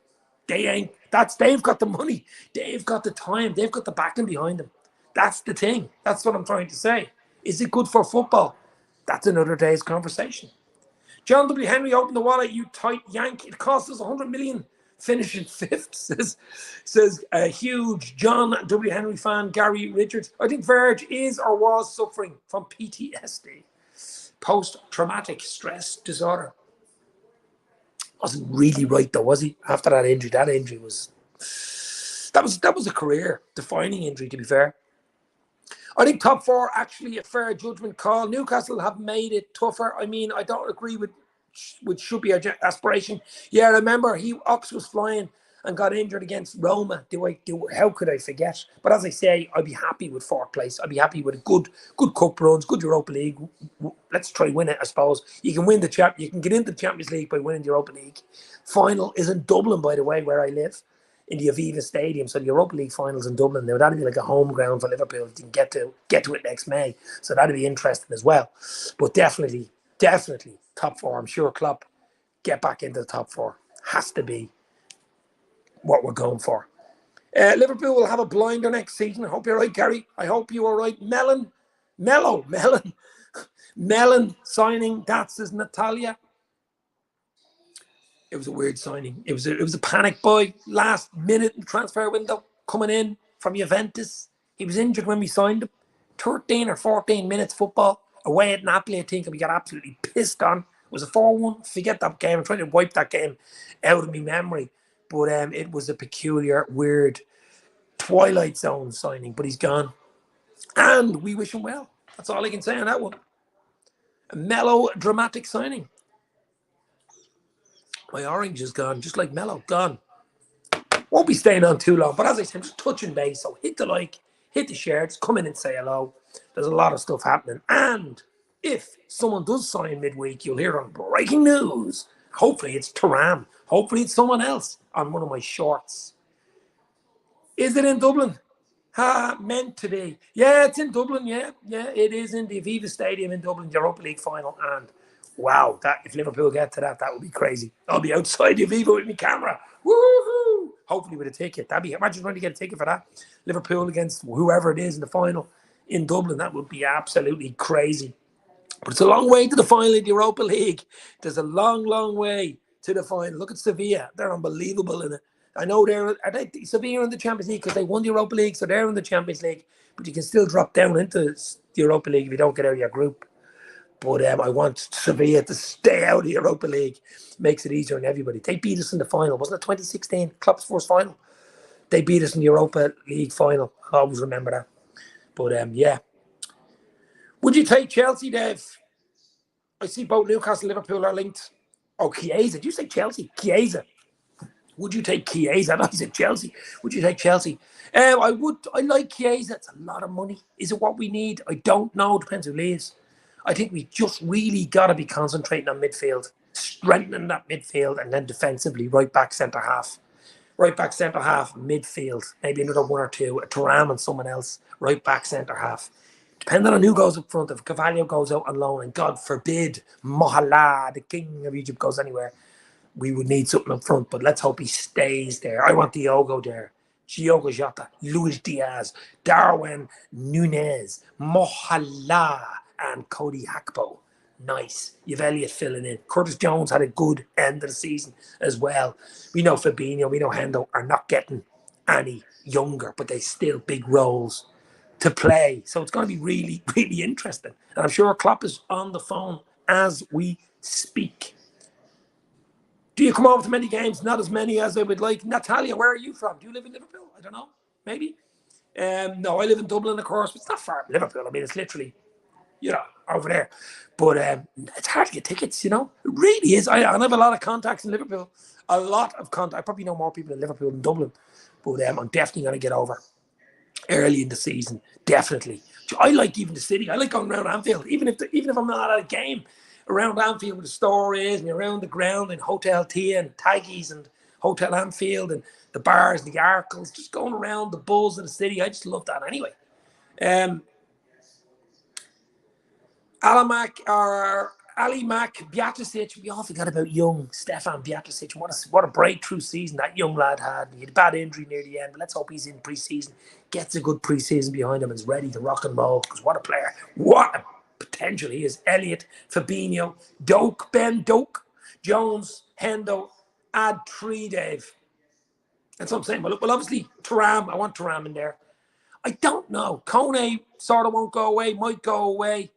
They've got the money. They've got the time. They've got the backing behind them. That's the thing. That's what I'm trying to say. Is it good for football? That's another day's conversation. John W. Henry opened the wallet, you tight yank. It cost us 100 million. Finishing fifth, says a huge John W. Henry fan, Gary Richards. I think Verge is or was suffering from PTSD, post-traumatic stress disorder. Wasn't really right though, was he? After that injury was a career-defining injury, to be fair. I think top four actually a fair judgment call. Newcastle have made it tougher. I mean, I don't agree with which should be our aspiration. Yeah, remember Ox was flying and got injured against Roma. How could I forget? But as I say, I'd be happy with fourth place. I'd be happy with a good cup runs, good Europa League. Let's try win it, I suppose. You can win you can get into the Champions League by winning the Europa League. Final is in Dublin, by the way, where I live, in the Aviva Stadium. So the Europa League finals in Dublin. Now that'd be like a home ground for Liverpool if you can get to it next May. So that'd be interesting as well. But definitely top four. I'm sure Klopp get back into the top four. Has to be what we're going for. Liverpool will have a blinder next season. I hope you're right, Gary. I hope you are right. Melon signing. That says Natalia. It was a weird signing. It was a panic buy. Last minute transfer window coming in from Juventus. He was injured when we signed him. 13 or 14 minutes football. Away at Napoli, I think, and we got absolutely pissed on. It was a 4-1. Forget that game. I'm trying to wipe that game out of my memory. But it was a peculiar, weird Twilight Zone signing. But he's gone. And we wish him well. That's all I can say on that one. A mellow, dramatic signing. My orange is gone, just like mellow, gone. Won't be staying on too long. But as I said, just touching base. So hit the like, hit the share. Just come in and say hello. There's a lot of stuff happening. And if someone does sign midweek, you'll hear on breaking news. Hopefully it's Thuram. Hopefully it's someone else on one of my shorts. Is it in Dublin? Meant to be. Yeah, it's in Dublin. Yeah, it is in the Aviva Stadium in Dublin, Europa League final. And wow, if Liverpool get to that would be crazy. I'll be outside the Aviva with my camera. Woohoo! Hopefully with a ticket. Imagine trying to get a ticket for that. Liverpool against whoever it is in the final in Dublin. That would be absolutely crazy. But it's a long way to the final in the Europa League. There's a long, long way to the final. Look at Sevilla. They're unbelievable in it. I know Sevilla in the Champions League because they won the Europa League, so they're in the Champions League. But you can still drop down into the Europa League if you don't get out of your group. But I want Sevilla to stay out of the Europa League. Makes it easier on everybody. They beat us in the final. Wasn't it 2016? Klopp's first final. They beat us in the Europa League final. I always remember that. But yeah. Would you take Chelsea, Dave? I see both Newcastle and Liverpool are linked. Oh, Chiesa. Did you say Chelsea? Chiesa. Would you take Chiesa? I said Chelsea. Would you take Chelsea? I would. I like Chiesa. It's a lot of money. Is it what we need? I don't know. Depends who leaves. I think we just really got to be concentrating on midfield, strengthening that midfield, and then defensively, right back, centre half. Right back, centre half, midfield. Maybe another one or two. A Thuram and someone else. Right back, centre half. Depending on who goes up front, if Carvalho goes out on loan, and God forbid Mosalah, the king of Egypt, goes anywhere, we would need something up front. But let's hope he stays there. I want Diogo there. Diogo Jota, Luis Diaz, Darwin Nunez, Mosalah, and Cody Gakpo. Nice. You've Elliott filling in. Curtis Jones had a good end of the season as well. We know Fabinho, we know Hendo are not getting any younger, but they still big roles to play. So it's going to be really, really interesting. And I'm sure Klopp is on the phone as we speak. Do you come over to many games? Not as many as I would like. Natalia, where are you from? Do you live in Liverpool? I don't know. Maybe. No, I live in Dublin, of course. But it's not far from Liverpool. I mean, it's literally, over there. But it's hard to get tickets, It really is. I have a lot of contacts in Liverpool. A lot of contacts. I probably know more people in Liverpool than Dublin. But I'm definitely going to get over early in the season. Definitely. I like even the city. I like going around Anfield. Even if I'm not at a game, around Anfield where the store is and around the ground in Hotel Tia and Taggies and Hotel Anfield and the bars, the Arkles, just going around the buzz of the city. I just love that anyway. Ali Mac Bjaticic, we all forgot about young Stefan Bjaticic. What a breakthrough season that young lad had. He had a bad injury near the end, but let's hope he's in pre-season, gets a good pre-season behind him and is ready to rock and roll, because what a player. What a potential he is. Elliott, Fabinho, Ben Doak, Jones, Hendo, add 3, Dave. That's what I'm saying. Well, obviously, Thuram, I want Thuram in there. I don't know. Kone sort of won't go away, might go away.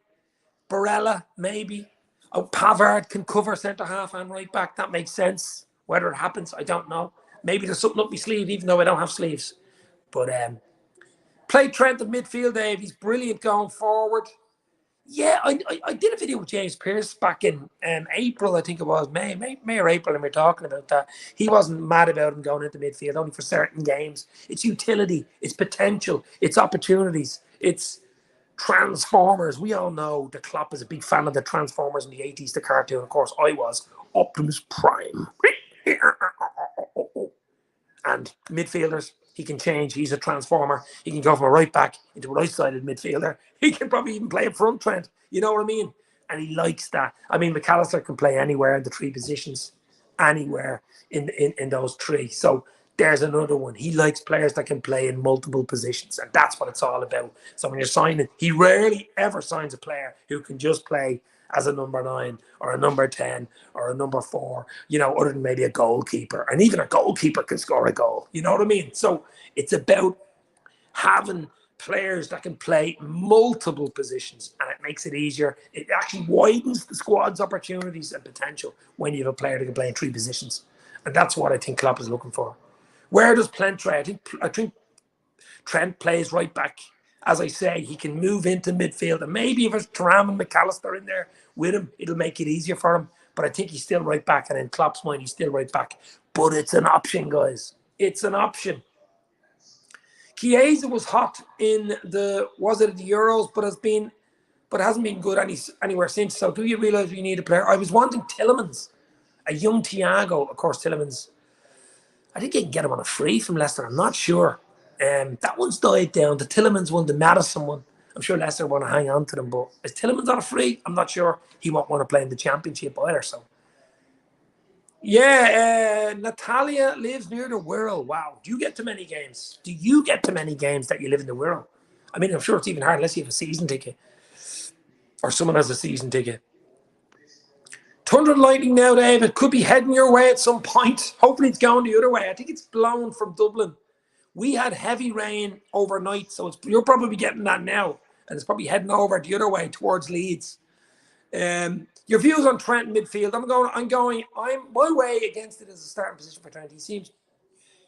Barella, maybe. Oh, Pavard can cover centre-half and right-back. That makes sense. Whether it happens, I don't know. Maybe there's something up my sleeve, even though I don't have sleeves. But play Trent in midfield, Dave. He's brilliant going forward. Yeah, I did a video with James Pearce back in April, I think it was. May or April, and we were talking about that. He wasn't mad about him going into midfield, only for certain games. It's utility. It's potential. It's opportunities. It's Transformers. We all know the Klopp is a big fan of the Transformers in the 80s, the cartoon. Of course, I was. Optimus Prime. And midfielders, he can change. He's a transformer. He can go from a right back into a right-sided midfielder. He can probably even play a front, Trent. You know what I mean? And he likes that. I mean, McAllister can play anywhere in the 3 positions. Anywhere in those 3. So there's another one. He likes players that can play in multiple positions, and that's what it's all about. So when you're signing, he rarely ever signs a player who can just play as a number 9 or a number 10 or a number 4, other than maybe a goalkeeper. And even a goalkeeper can score a goal. You know what I mean? So it's about having players that can play multiple positions, and it makes it easier. It actually widens the squad's opportunities and potential when you have a player that can play in 3 positions. And that's what I think Klopp is looking for. Where does Trent play? I think Trent plays right back. As I say, he can move into midfield. And maybe if it's Thuram and McAllister in there with him, it'll make it easier for him. But I think he's still right back. And in Klopp's mind, he's still right back. But it's an option, guys. It's an option. Chiesa was hot in the Euros, but hasn't been good anywhere since. So do you realise we need a player? I was wanting Tielemans, a young Thiago. Of course, Tielemans, I think you can get him on a free from Leicester. I'm not sure. That one's died down. The Tielemans one, the Madison one. I'm sure Leicester want to hang on to them, but is Tielemans on a free? I'm not sure. He won't want to play in the Championship either. So, yeah, Natalia lives near the Wirral. Wow. Do you get to many games? Do you get to many games that you live in the Wirral? I mean, I'm sure it's even hard unless you have a season ticket or someone has a season ticket. Thunder and lightning now, Dave. It could be heading your way at some point. Hopefully it's going the other way. I think it's blown from Dublin. We had heavy rain overnight, so you're probably getting that now. And it's probably heading over the other way towards Leeds. Your views on Trent midfield? My way against it as a starting position for Trent. He seems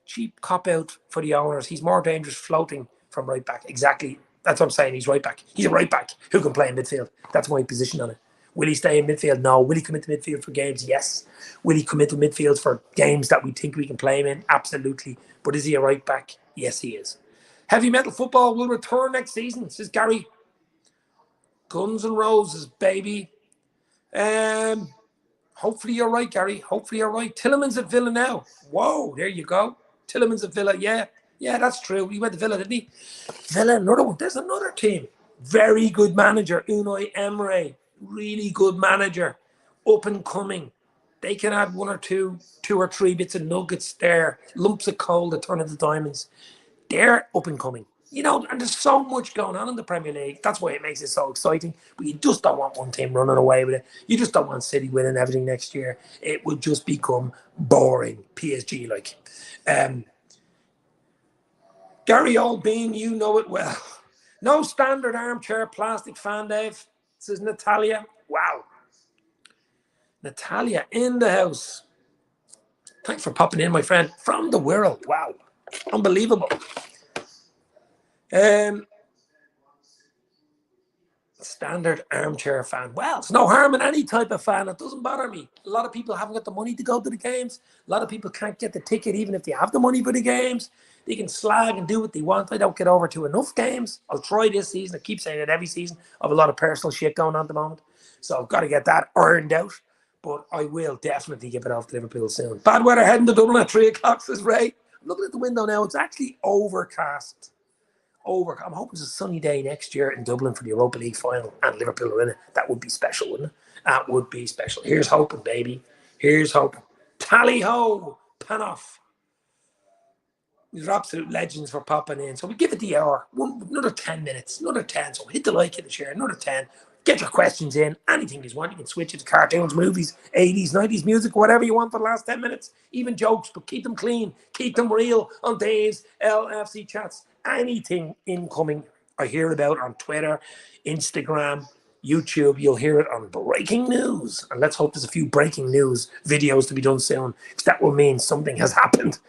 cheap cop-out for the owners. He's more dangerous floating from right back. Exactly. That's what I'm saying. He's right back. He's a right back who can play in midfield. That's my position on it. Will he stay in midfield? No. Will he come into midfield for games? Yes. Will he come into midfield for games that we think we can play him in? Absolutely. But is he a right back? Yes, he is. Heavy metal football will return next season, says Gary. Guns and Roses, baby. Hopefully you're right, Gary. Hopefully you're right. Tielemans at Villa now. Whoa, there you go. Tielemans at Villa. Yeah, that's true. He went to Villa, didn't he? Villa, another one. There's another team. Very good manager, Unai Emery. Really good manager. Up and coming. They can add two or three bits of nuggets there, lumps of coal that turn into diamonds. They're up and coming. And there's so much going on in the Premier League. That's why it makes it so exciting. But you just don't want one team running away with it. You just don't want City winning everything next year. It would just become boring, PSG like. Gary Oldbean, you know it well. No standard armchair plastic fan, Dave, says Natalia. Wow. Natalia in the house. Thanks for popping in, my friend. From the world. Wow. Unbelievable. Standard armchair fan. Well, it's no harm in any type of fan. It doesn't bother me. A lot of people haven't got the money to go to the games. A lot of people can't get the ticket even if they have the money for the games. They can slag and do what they want. I don't get over to enough games. I'll try this season. I keep saying it every season. I have a lot of personal shit going on at the moment. So I've got to get that earned out. But I will definitely give it off to Liverpool soon. Bad weather heading to Dublin at 3 o'clock, says Ray. I'm looking at the window now. It's actually overcast. I'm hoping it's a sunny day next year in Dublin for the Europa League final and Liverpool are in it. That would be special, wouldn't it? That would be special. Here's hoping, baby. Here's hoping. Tally ho, Panoff. These are absolute legends for popping in. So we give it the hour. Another 10 minutes. Another 10. So hit the like, hit the share. Another 10. Get your questions in. Anything you want. You can switch it to cartoons, movies, 80s, 90s music, whatever you want for the last 10 minutes. Even jokes, but keep them clean. Keep them real on Dave's LFC chats. Anything incoming I hear about on Twitter, Instagram, YouTube, you'll hear it on breaking news. And let's hope there's a few breaking news videos to be done soon, because that will mean something has happened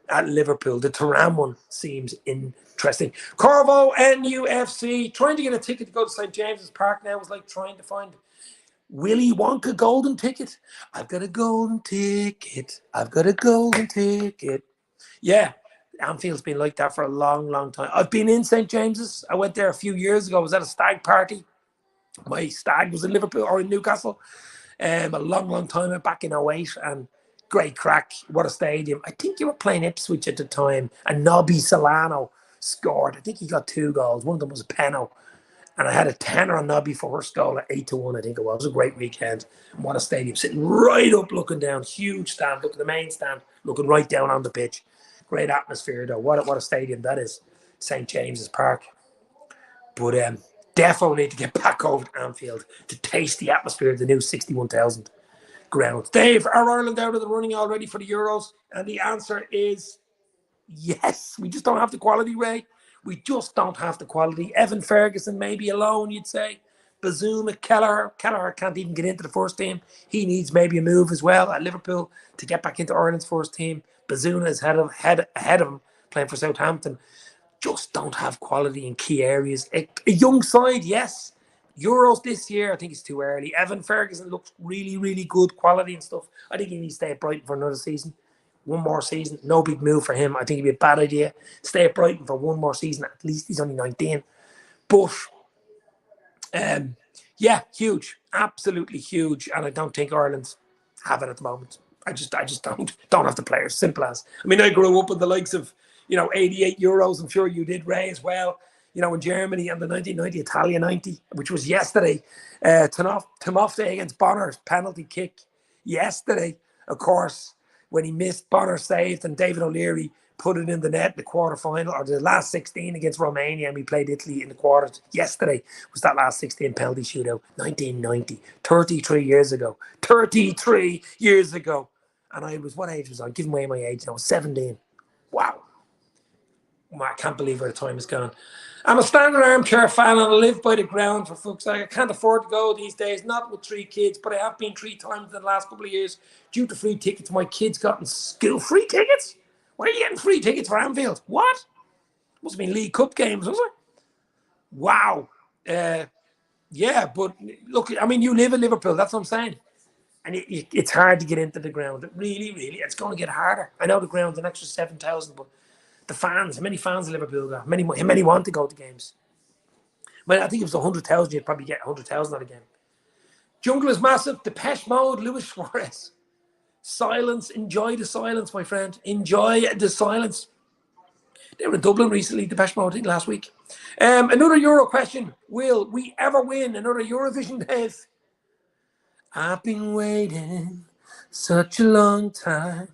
at Liverpool. The Thuram one seems interesting. Corvo NUFC, trying to get a ticket to go to St. James's Park now is like trying to find Willy Wonka golden ticket. I've got a golden ticket. I've got a golden ticket. Yeah. Anfield's been like that for a long, long time. I've been in St. James's. I went there a few years ago. I was at a stag party. My stag was in Liverpool or in Newcastle. A long, long time back in 08. And great crack. What a stadium. I think you were playing Ipswich at the time. And Nobby Solano scored. I think he got 2 goals. One of them was a penalty. And I had a tenner on Nobby for first goal at 8-1, I think it was. It was a great weekend. And what a stadium. Sitting right up, looking down. Huge stand. Look at the main stand. Looking right down on the pitch. Great atmosphere, though. What a stadium that is. St. James's Park. But definitely need to get back over to Anfield to taste the atmosphere of the new 61,000 grounds. Dave, are Ireland out of the running already for the Euros? And the answer is yes. We just don't have the quality, Ray. We just don't have the quality. Evan Ferguson maybe alone, you'd say. Bazuma, Kelleher. Kelleher can't even get into the first team. He needs maybe a move as well at Liverpool to get back into Ireland's first team. Bazuna is ahead of him, playing for Southampton. Just don't have quality in key areas. A young side, yes. Euros this year, I think it's too early. Evan Ferguson looks really, really good quality and stuff. I think he needs to stay at Brighton for another season. One more season. No big move for him. I think it'd be a bad idea. Stay at Brighton for one more season. At least he's only 19. But yeah, huge. Absolutely huge. And I don't think Ireland have it at the moment. I just don't have the players. Simple as. I mean, I grew up with the likes of, 88 Euros. I'm sure you did, Ray, as well. In Germany and the 1990 Italia 90, which was yesterday. Timofte against Bonner's penalty kick yesterday, of course, when he missed, Bonner saved, and David O'Leary put it in the net in the quarterfinal, or the last 16 against Romania, and we played Italy in the quarters. Yesterday was that last 16 penalty shootout, 1990, 33 years ago. 33 years ago. And what age was I? Giving away my age now. 17. Wow. I can't believe where the time has gone. I'm a standard armchair fan and I live by the ground, for fuck's sake. I can't afford to go these days, not with 3 kids, but I have been 3 times in the last couple of years due to free tickets. My kids got in school. Free tickets? Why are you getting free tickets for Anfield? What? Must have been League Cup games, was it? Wow. Yeah, but look, I mean, you live in Liverpool, that's what I'm saying. And it's hard to get into the ground. It really, really, it's going to get harder. I know the ground's an extra 7,000, but the fans, how many fans in Liverpool got? How many want to go to games? Well, I think if it was 100,000, you'd probably get 100,000 at a game. Jungle is massive. Depeche Mode, Luis Suarez. Silence. Enjoy the silence, my friend. Enjoy the silence. They were in Dublin recently, Depeche Mode, I think last week. Another Euro question. Will we ever win another Eurovision, Dave? I've been waiting Such a long time,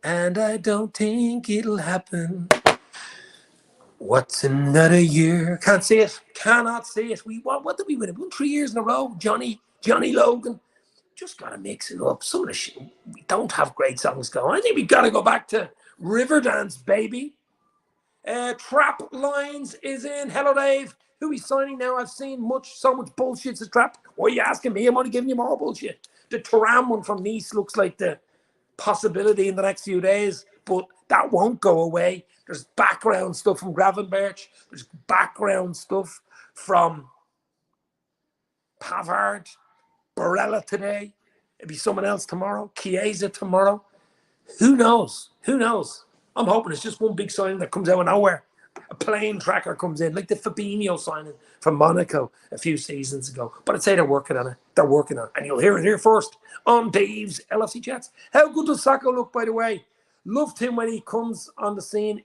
and I don't think it'll happen. What's another year? Can't see it. Cannot see it. What did we win? We won 3 years in a row. Johnny Logan. Just gotta mix it up. Some of the shit, we don't have great songs going. I think we gotta go back to Riverdance, baby. Trap Lines is in. Hello, Dave. Who is signing now? I've seen so much bullshit to Trap. Why are you asking me? I'm only giving you more bullshit. The Thuram one from Nice looks like the possibility in the next few days, but that won't go away. There's background stuff from Gravenberch. There's background stuff from Pavard, Barella today. It'll be someone else tomorrow. Chiesa tomorrow. Who knows? Who knows? I'm hoping it's just one big signing that comes out of nowhere. A plane tracker comes in, like the Fabinho signing from Monaco a few seasons ago. But I'd say they're working on it. They're working on it. And you'll hear it here first on Dave's LFC Chats. How good does Sacco look, by the way? Loved him when he comes on the scene.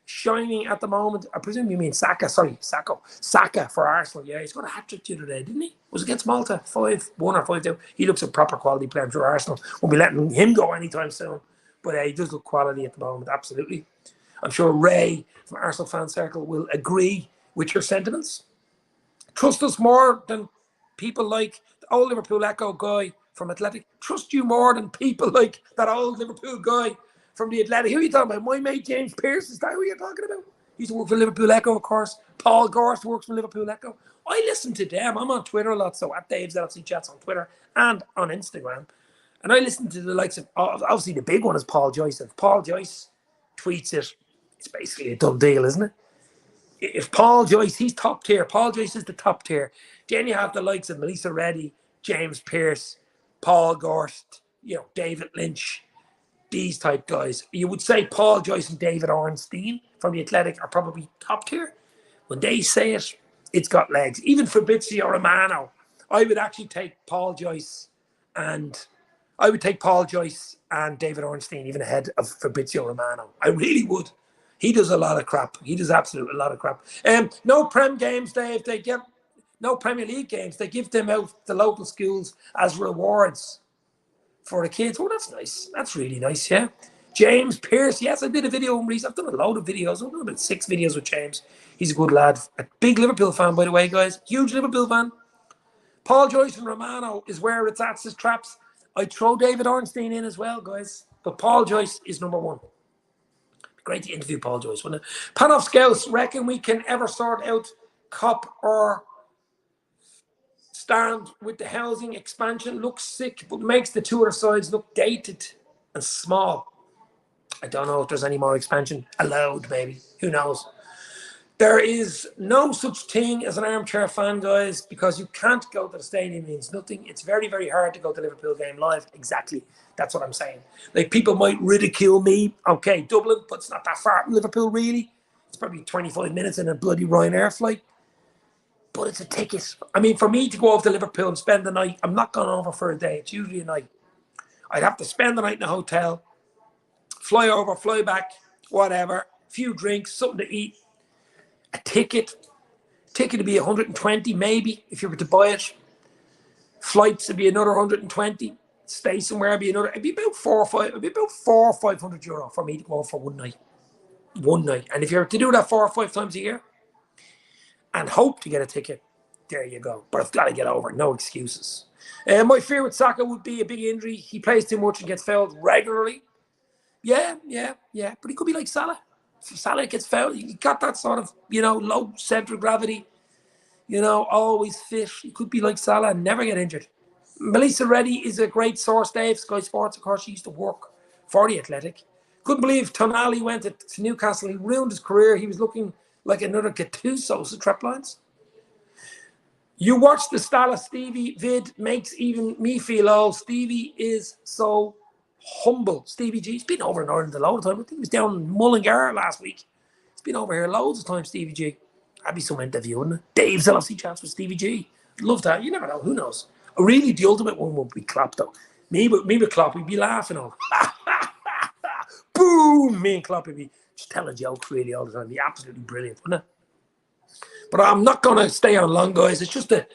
Shining at the moment. I presume you mean Saka. Sorry, Sacco. Saka for Arsenal. Yeah, he's got a hat-trick the other day, didn't he? Was it against Malta? 5-1 or 5-2. He looks a proper quality player for Arsenal. Won't be letting him go anytime soon. But he does look quality at the moment, absolutely. I'm sure Ray from Arsenal Fan Circle will agree with your sentiments. Trust us more than people like the old Liverpool Echo guy from Athletic. Trust you more than people like that old Liverpool guy from the Athletic. Who are you talking about? My mate James Pearce, is that who you're talking about? He used to work for Liverpool Echo, of course. Paul Gorst works for Liverpool Echo. I listen to them. I'm on Twitter a lot, so at Dave's LFC Chats on Twitter and on Instagram. And I listen to the likes of, obviously the big one is Paul Joyce. If Paul Joyce tweets it, it's basically a done deal, isn't it? If Paul Joyce, he's top tier. Paul Joyce is the top tier. Then you have the likes of Melissa Reddy, James Pearce, Paul Gorst, David Lynch, these type guys. You would say Paul Joyce and David Ornstein from the Athletic are probably top tier. When they say it, it's got legs. Even Fabrizio Romano, I would actually take Paul Joyce and David Ornstein even ahead of Fabrizio Romano. I really would. He does a lot of crap. He does absolutely a lot of crap. No Prem games, Dave. They get no Premier League games. They give them out to local schools as rewards for the kids. Oh, that's nice. That's really nice, yeah. James Pearce. Yes, I did a video on recently. I've done a load of videos. I've done about 6 videos with James. He's a good lad. A big Liverpool fan, by the way, guys. Huge Liverpool fan. Paul Joyce and Romano is where it's at, says Traps. I'd throw David Ornstein in as well, guys. But Paul Joyce is number one. Great to interview Paul Joyce, wouldn't it? Panoff Scouts, reckon we can ever sort out COP or stand with the housing expansion? Looks sick, but makes the two other sides look dated and small. I don't know if there's any more expansion allowed, maybe. Who knows? There is no such thing as an armchair fan, guys, because you can't go to the stadium. It means nothing. It's very, very hard to go to the Liverpool game live. Exactly. That's what I'm saying. Like, people might ridicule me. Okay, Dublin, but it's not that far from Liverpool, really. It's probably 25 minutes in a bloody Ryanair flight. But it's a ticket. I mean, for me to go over to Liverpool and spend the night, I'm not going over for a day. It's usually a night. I'd have to spend the night in a hotel, fly over, fly back, whatever, a few drinks, something to eat. A ticket would be 120 maybe if you were to buy it. Flights would be another 120. Stay somewhere would be another. It'd be about 4 or 500 euro for me to go for one night. And if you're to do that 4 or 5 times a year and hope to get a ticket, there you go. But I've got to get over. No excuses. My fear with Saka would be a big injury. He plays too much and gets fouled regularly. Yeah. But he could be like Salah. If Salah gets fouled, he got that sort of, low center of gravity, always fit. He could be like Salah and never get injured. Melissa Reddy is a great source, Dave. Sky Sports, of course, she used to work for the Athletic. Couldn't believe Tonali went to Newcastle. He ruined his career. He was looking like another Gattuso, so trap lines. You watch the Stala Stevie vid, makes even me feel old. Stevie is so humble. Stevie G. He's been over in Ireland a lot of time. I think he was down in Mullingar last week. He's been over here loads of times, Stevie G. That'd be some interview, wouldn't it? Dave's LFC Chats with Stevie G. Love that. You never know. Who knows? Really, the ultimate one would be Klopp, though. Me with Klopp, we'd be laughing all. Boom! Me and Klopp would be just telling jokes really all the time. It'd be absolutely brilliant, wouldn't it? But I'm not going to stay on long, guys. It's just a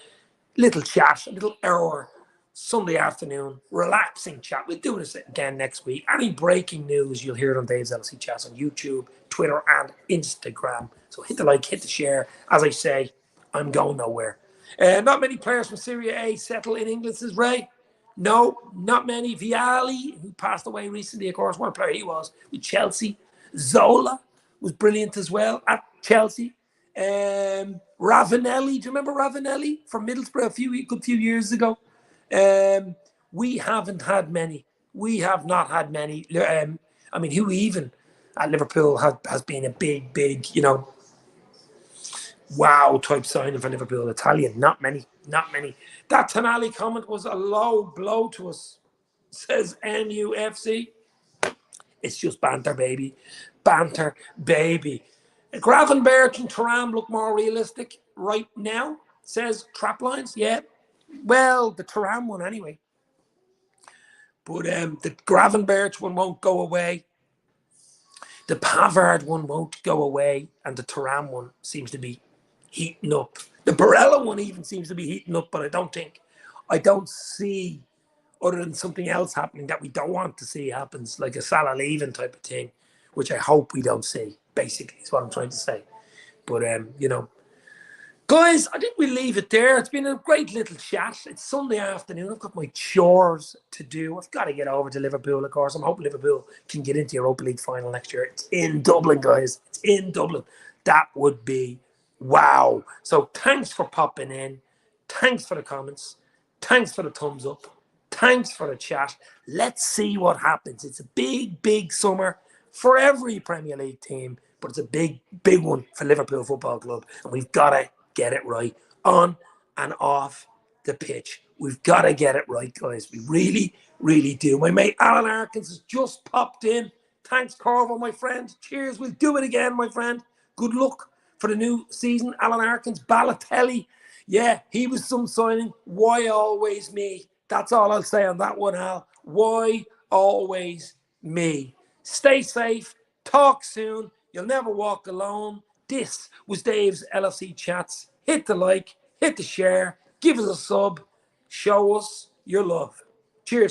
little chat, a little hour Sunday afternoon, relaxing chat. We'll do this again next week. Any breaking news, you'll hear it on Dave's LC Chats on YouTube, Twitter, and Instagram. So hit the like, hit the share. As I say, I'm going nowhere. Not many players from Serie A settle in England, says Ray. No, not many. Vialli, who passed away recently, of course, what a player he was with Chelsea. Zola was brilliant as well at Chelsea. Ravanelli, do you remember Ravanelli from Middlesbrough a good few years ago? We haven't had many. We have not had many. I mean, who even at Liverpool has been a big, wow type signing for Liverpool? Italian, not many. That Tonali comment was a low blow to us, says NUFC. It's just banter, baby. Banter, baby. Gravenberch and Thuram look more realistic right now, says Traplines. Yeah. Well, the Thuram one anyway. But the Gravenberch one won't go away. The Pavard one won't go away. And the Thuram one seems to be heating up. The Barella one even seems to be heating up, but I don't see, other than something else happening that we don't want to see happens, like a Salah leaving type of thing, which I hope we don't see, basically, is what I'm trying to say. But, guys, I think we'll leave it there. It's been a great little chat. It's Sunday afternoon. I've got my chores to do. I've got to get over to Liverpool, of course. I'm hoping Liverpool can get into Europa League final next year. It's in Dublin, guys. It's in Dublin. That would be wow. So thanks for popping in. Thanks for the comments. Thanks for the thumbs up. Thanks for the chat. Let's see what happens. It's a big summer for every Premier League team, but it's a big one for Liverpool Football Club. And we've got to get it right on and off the pitch. We've got to get it right, guys. We really do. My mate Alan Arkins has just popped in. Thanks, Corvo, my friend. Cheers. We'll do it again, my friend. Good luck for the new season. Alan Arkins, Balotelli. Yeah, he was some signing. Why always me? That's all I'll say on that one, Al. Why always me? Stay safe. Talk soon. You'll never walk alone. This was Dave's LFC Chats. Hit the like, hit the share, give us a sub, show us your love.